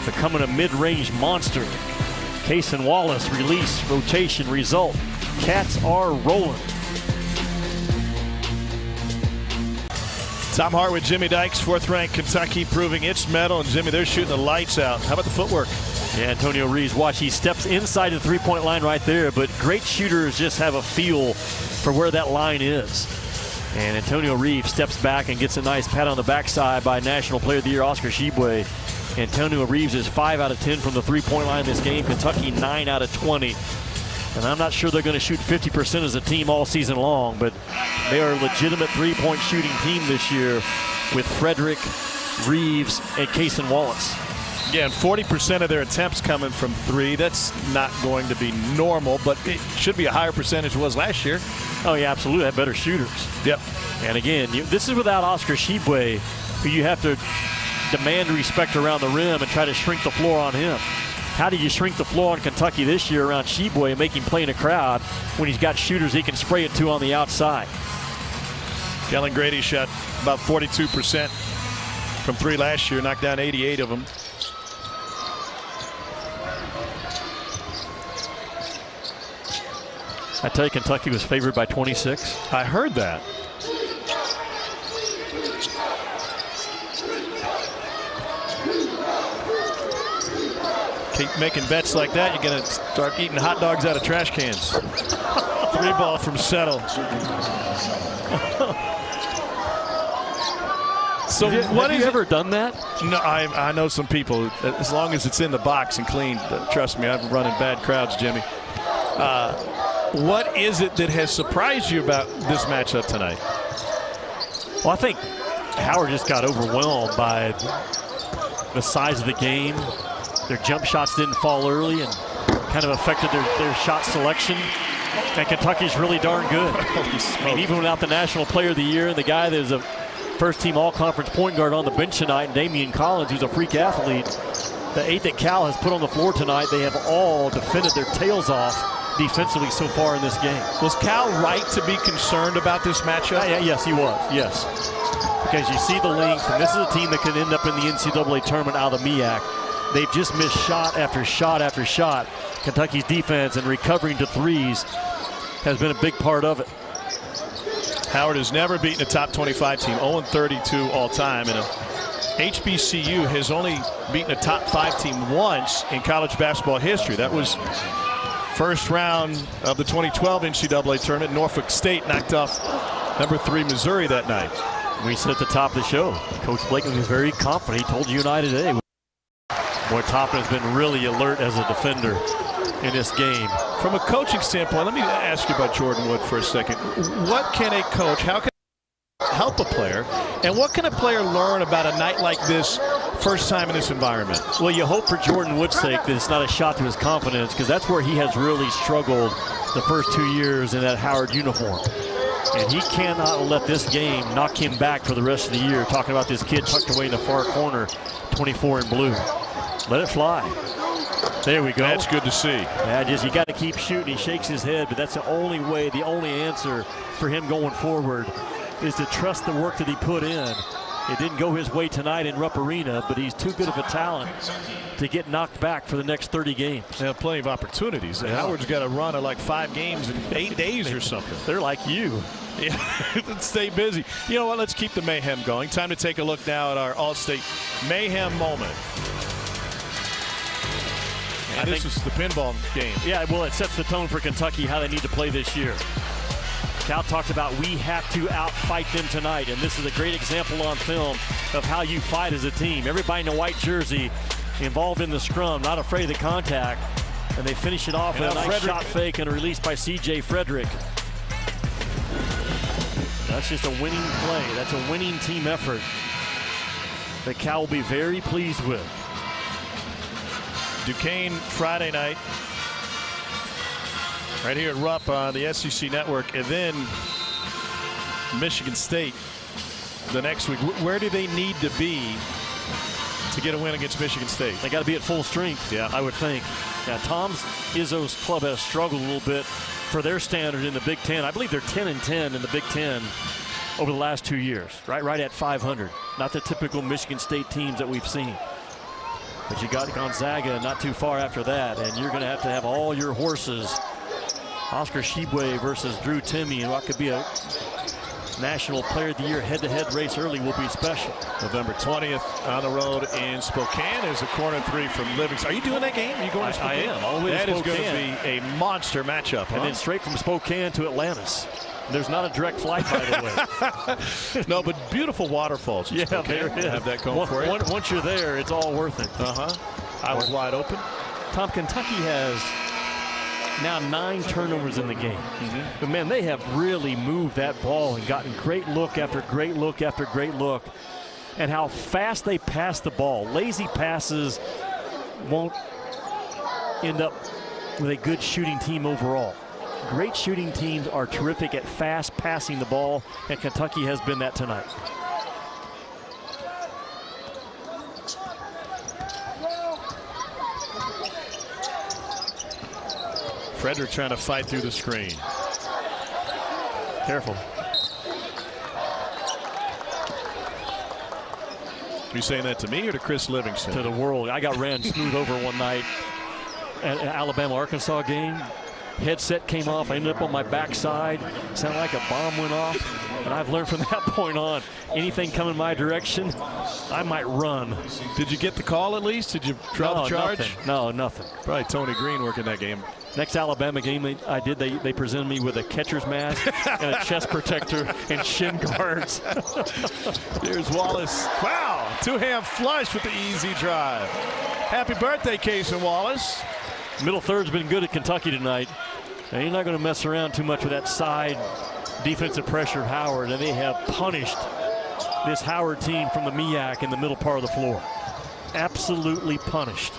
becoming a mid-range monster. Cason Wallace, release, rotation, result. Cats are rolling. Tom Hart with Jimmy Dykes, 4th-ranked Kentucky, proving its mettle. And Jimmy, they're shooting the lights out. How about the footwork? Yeah, Antonio Reeves, watch, he steps inside the three-point line right there, but great shooters just have a feel for where that line is. And Antonio Reeves steps back and gets a nice pat on the backside by National Player of the Year Oscar Tshiebwe. Antonio Reeves is 5 out of 10 from the three-point line in this game. Kentucky 9 out of 20. And I'm not sure they're going to shoot 50% as a team all season long, but they are a legitimate three-point shooting team this year with Frederick, Reeves, and Cason Wallace. Yeah, and 40% of their attempts coming from three. That's not going to be normal, but it should be a higher percentage than it was last year. Oh, yeah, absolutely. They have better shooters. Yep. And again, this is without Oscar Tshiebwe, who you have to demand respect around the rim and try to shrink the floor on him. How do you shrink the floor on Kentucky this year around Tshiebwe and make him play in a crowd when he's got shooters he can spray it to on the outside? Kellen Grady shot about 42% from three last year, knocked down 88 of them. I tell you, Kentucky was favored by 26. I heard that. Keep making bets like that, you're going to start eating hot dogs out of trash cans. Three ball from Settle. So have you ever done that? No, I know some people. As long as it's in the box and clean, trust me, I've run in bad crowds, Jimmy. What is it that has surprised you about this matchup tonight? Well, I think Howard just got overwhelmed by the size of the game. Their jump shots didn't fall early and kind of affected their shot selection. And Kentucky's really darn good. I mean, even without the National Player of the Year and the guy that is a first-team all-conference point guard on the bench tonight, and Damian Collins, who's a freak athlete, the 8 that Cal has put on the floor tonight, they have all defended their tails off defensively so far in this game. Was Cal right to be concerned about this matchup? Yes, he was. Yes. Because you see the length, and this is a team that could end up in the NCAA tournament out of the MEAC. They've just missed shot after shot after shot. Kentucky's defense and recovering to threes has been a big part of it. Howard has never beaten a top 25 team, 0-32 all time, and HBCU has only beaten a top 5 team once in college basketball history. That was first round of the 2012 NCAA tournament. Norfolk State knocked off number 3 Missouri that night. We said at the top of the show, Coach Blakeney was very confident. He told you and I today. Boy, Toppin has been really alert as a defender in this game. From a coaching standpoint, let me ask you about Jordan Wood for a second. What can a coach, how can help a player, and what can a player learn about a night like this, first time in this environment? Well, you hope for Jordan Wood's sake that it's not a shot to his confidence, because that's where he has really struggled the first 2 years in that Howard uniform. And he cannot let this game knock him back for the rest of the year. Talking about this kid tucked away in the far corner, 24 in blue. Let it fly. There we go. That's good to see. Yeah, you got to keep shooting. He shakes his head, but that's the only way, the only answer for him going forward is to trust the work that he put in. It didn't go his way tonight in Rupp Arena, but he's too good of a talent to get knocked back for the next 30 games. They have plenty of opportunities. Yeah. Howard's got a run of like 5 games in 8 days or something. They're like you. Yeah, let's stay busy. You know what? Let's keep the mayhem going. Time to take a look now at our All-State mayhem moment. And this is the pinball game. Yeah, well, it sets the tone for Kentucky how they need to play this year. Cal talked about we have to outfight them tonight, and this is a great example on film of how you fight as a team. Everybody in a white jersey involved in the scrum, not afraid of the contact, and they finish it off with a nice shot fake and a release by C.J. Frederick. That's just a winning play. That's a winning team effort that Cal will be very pleased with. Duquesne Friday night, right here at Rupp on the SEC Network, and then Michigan State the next week. Where do they need to be to get a win against Michigan State? They got to be at full strength, yeah, I would think. Yeah, Tom Izzo's club has struggled a little bit for their standard in the Big Ten. I believe they're 10-10 in the Big Ten over the last 2 years, right at 500. Not the typical Michigan State teams that we've seen. But you got Gonzaga not too far after that, and you're going to have all your horses. Oscar Tshiebwe versus Drew Timme, and what could be a National Player of the Year head-to-head race early will be special. November 20th on the road in Spokane is a corner 3 from Livingston. Are you doing that game? Are you going to Spokane? I am. Always that Spokane. is going to be a monster matchup. And then straight from Spokane to Atlantis. There's not a direct flight, by the way. No, but beautiful waterfalls. Yeah, okay. there it is. Have that going for you. Once you're there, it's all worth it. I was wide open. Tom, Kentucky has now 9 turnovers in the game. But, man, they have really moved that ball and gotten great look after great look after great look. And how fast they pass the ball. Lazy passes won't end up with a good shooting team overall. Great shooting teams are terrific at fast passing the ball, and Kentucky has been that tonight. Frederick trying to fight through the screen. Careful. You saying that to me or to Chris Livingston? To the world. I got ran smooth over one night at an Alabama-Arkansas game. Headset came off. I ended up on my backside. Sounded like a bomb went off. And I've learned from that point on, anything coming my direction, I might run. Did you get the call at least? Did you draw the charge? Nothing. No, nothing. Probably Tony Green working that game. Next Alabama game they presented me with a catcher's mask and a chest protector and shin guards. Here's Wallace. Wow, two-hand flush with the easy drive. Happy birthday, Cason Wallace. Middle third's been good at Kentucky tonight. And you're not going to mess around too much with that side defensive pressure of Howard. And they have punished this Howard team from the MEAC in the middle part of the floor. Absolutely punished.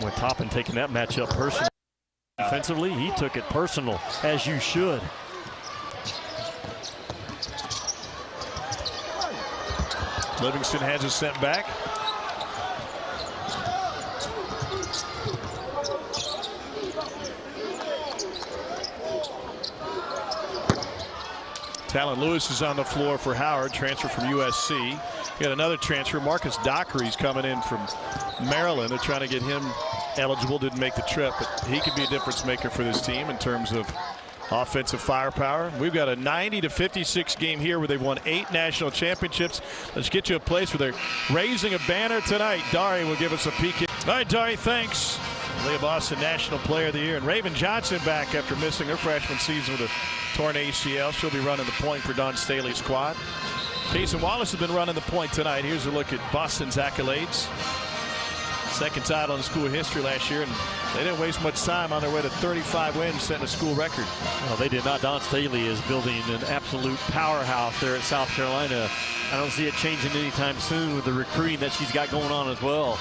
With Toppin taking that matchup personal. Defensively, he took it personal, as you should. Livingston has it sent back. Talon Lewis is on the floor for Howard, transfer from USC. You got another transfer, Marcus Dockery's coming in from Maryland. They're trying to get him eligible, didn't make the trip, but he could be a difference maker for this team in terms of offensive firepower. We've got a 90-56 game here where they've won 8 national championships. Let's get you a place where they're raising a banner tonight. Dari will give us a peek. All right, Dari, thanks. Leah Boston National Player of the Year. And Raven Johnson back after missing her freshman season with a torn ACL. She'll be running the point for Don Staley's squad. Cason Wallace has been running the point tonight. Here's a look at Boston's accolades. Second title in school history last year, and they didn't waste much time on their way to 35 wins, setting a school record. Well, they did not. Don Staley is building an absolute powerhouse there at South Carolina. I don't see it changing anytime soon with the recruiting that she's got going on as well.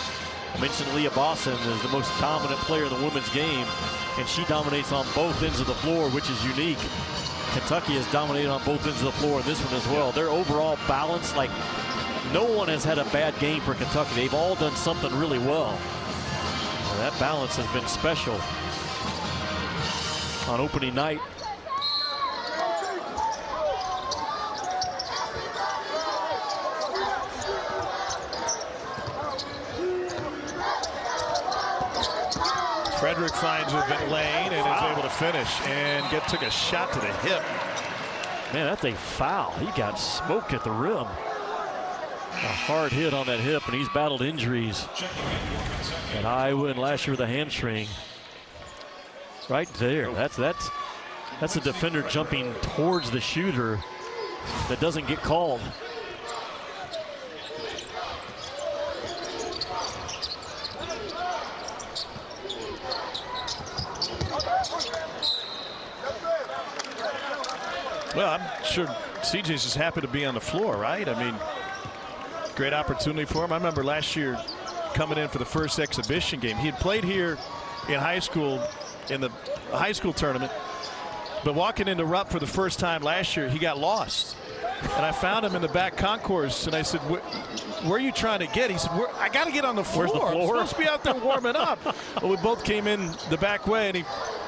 I mentioned Leah Boston is the most dominant player in the women's game, and she dominates on both ends of the floor, which is unique. Kentucky has dominated on both ends of the floor in this one as well. Their overall balance, like, no one has had a bad game for Kentucky. They've all done something really well. That balance has been special on opening night. Frederick finds a lane and is able to finish and took a shot to the hip. Man, that's a foul. He got smoked at the rim. A hard hit on that hip, and he's battled injuries at Iowa and last year with a hamstring. Right there. That's a defender jumping towards the shooter that doesn't get called. Well, I'm sure CJ's just happy to be on the floor, right? I mean, great opportunity for him. I remember last year coming in for the first exhibition game. He had played here in high school in the high school tournament, but walking into Rupp for the first time last year, he got lost. And I found him in the back concourse, and I said, where are you trying to get? He said, I got to get on the floor. Where's the floor? I'm supposed to be out there warming up. Well, we both came in the back way, and he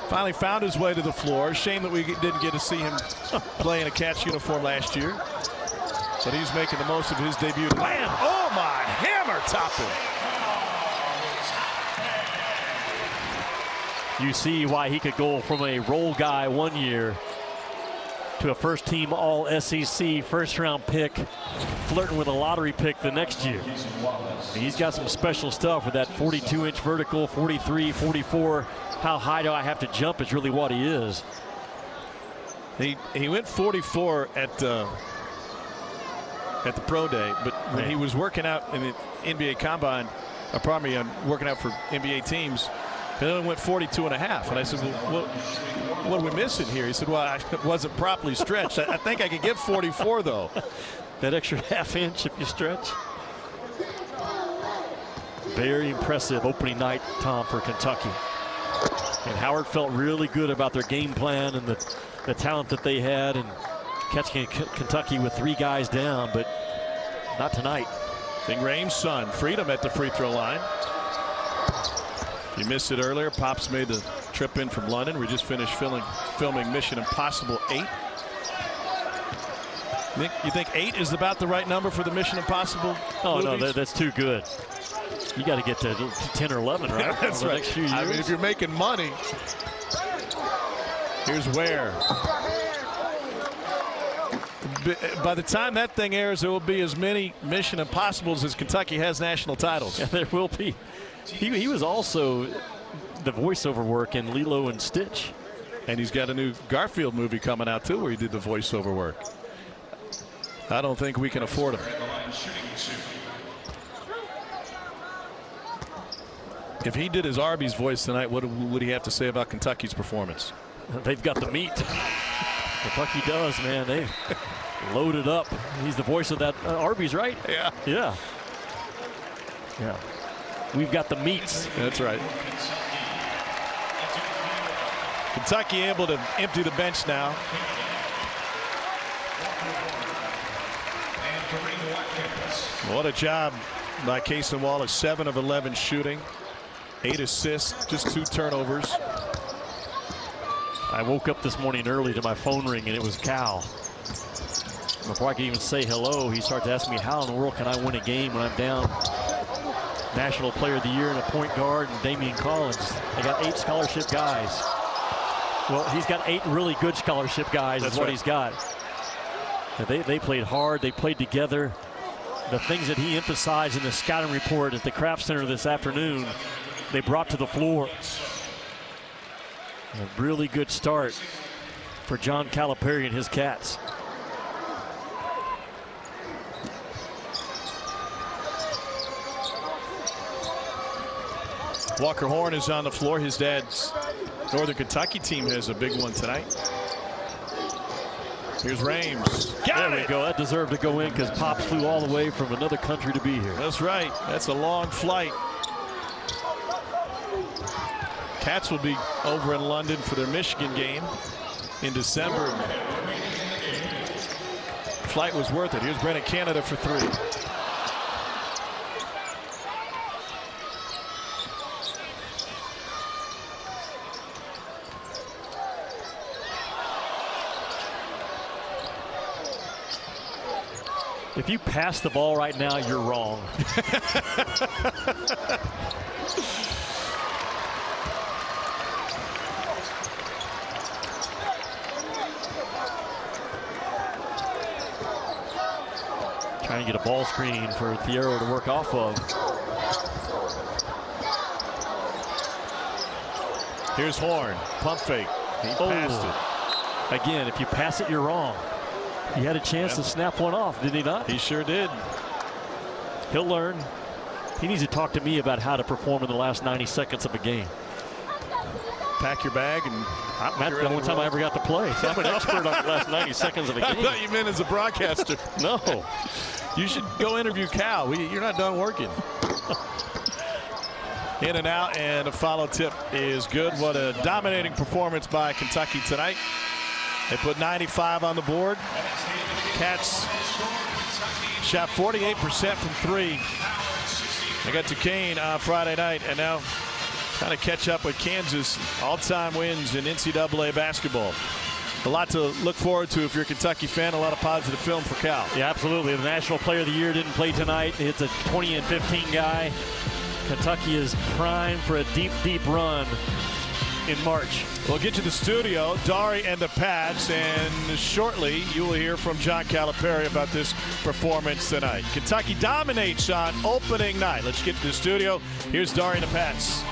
finally found his way to the floor. Shame that we didn't get to see him play in a Cats uniform last year. But he's making the most of his debut. Bam! Oh, my hammer Toppin. You see why he could go from a role guy one year to a first-team All-SEC first-round pick, flirting with a lottery pick the next year. He's got some special stuff with that 42-inch vertical, 43, 44. How high do I have to jump is really what he is. He went 44 at the pro day, but when he was working out in the NBA combine, working out for NBA teams, he only went 42 and a half. And I said, well, what are we missing here? He said, well, I wasn't properly stretched. I think I could get 44 though. That extra half inch if you stretch. Very impressive opening night, Tom, for Kentucky. And Howard felt really good about their game plan and the talent that they had, and catching Kentucky with 3 guys down, but not tonight. Big Rame's son, Freedom at the free throw line. You missed it earlier. Pops made the trip in from London. We just finished filming Mission Impossible 8. You think 8 is about the right number for the Mission Impossible movies? No, that's too good. You got to get to 10 or 11, right? That's right. Next few years. I mean, if you're making money. Here's Ware. By the time that thing airs, there will be as many Mission Impossibles as Kentucky has national titles. Yeah, there will be. He was also the voiceover work in Lilo and Stitch. And he's got a new Garfield movie coming out, too, where he did the voiceover work. I don't think we can afford him. If he did his Arby's voice tonight, what would he have to say about Kentucky's performance? They've got the meat. Kentucky does, man. They loaded up. He's the voice of that Arby's, right? Yeah. Yeah. Yeah. We've got the meats. That's right. Kentucky able to empty the bench now. What a job by Cason Wallace. 7 of 11 shooting. 8 assists, just 2 turnovers. I woke up this morning early to my phone ring, and it was Cal. Before I could even say hello, he started to ask me, how in the world can I win a game when I'm down National Player of the Year and a point guard and Damian Collins? I got 8 scholarship guys. Well, he's got 8 really good scholarship guys. That's what right. He's got. They played hard. They played together. The things that he emphasized in the scouting report at the Kraft Center this afternoon, they brought to the floor. A really good start for John Calipari and his Cats. Walker Horn is on the floor. His dad's Northern Kentucky team has a big one tonight. Here's Rames. There we go. That deserved to go in because Pops flew all the way from another country to be here. That's right. That's a long flight. Cats will be over in London for their Michigan game in December. Flight was worth it. Here's Brennan Canada for 3. If you pass the ball right now, you're wrong. Trying to get a ball screen for Thiero to work off of. Here's Horn. Pump fake. He passed it. Again, if you pass it, you're wrong. He had a chance to snap one off, did he not? He sure did. He'll learn. He needs to talk to me about how to perform in the last 90 seconds of a game. Pack your bag and that's the only time I ever got to play. So I'm an expert on the last 90 seconds of a game. I thought you meant as a broadcaster. No. You should go interview Cal. You're not done working. In and out, and a follow tip is good. What a dominating performance by Kentucky tonight. They put 95 on the board. Cats shot 48% from 3. They got Duquesne on Friday night, and now trying to catch up with Kansas. All-time wins in NCAA basketball. A lot to look forward to if you're a Kentucky fan. A lot of positive film for Cal. Yeah, absolutely. The National Player of the Year didn't play tonight. It's a 20-15 guy. Kentucky is primed for a deep, deep run in March. We'll get to the studio, Dari and the Pats, and shortly you will hear from John Calipari about this performance tonight. Kentucky dominates on opening night. Let's get to the studio. Here's Dari and the Pats.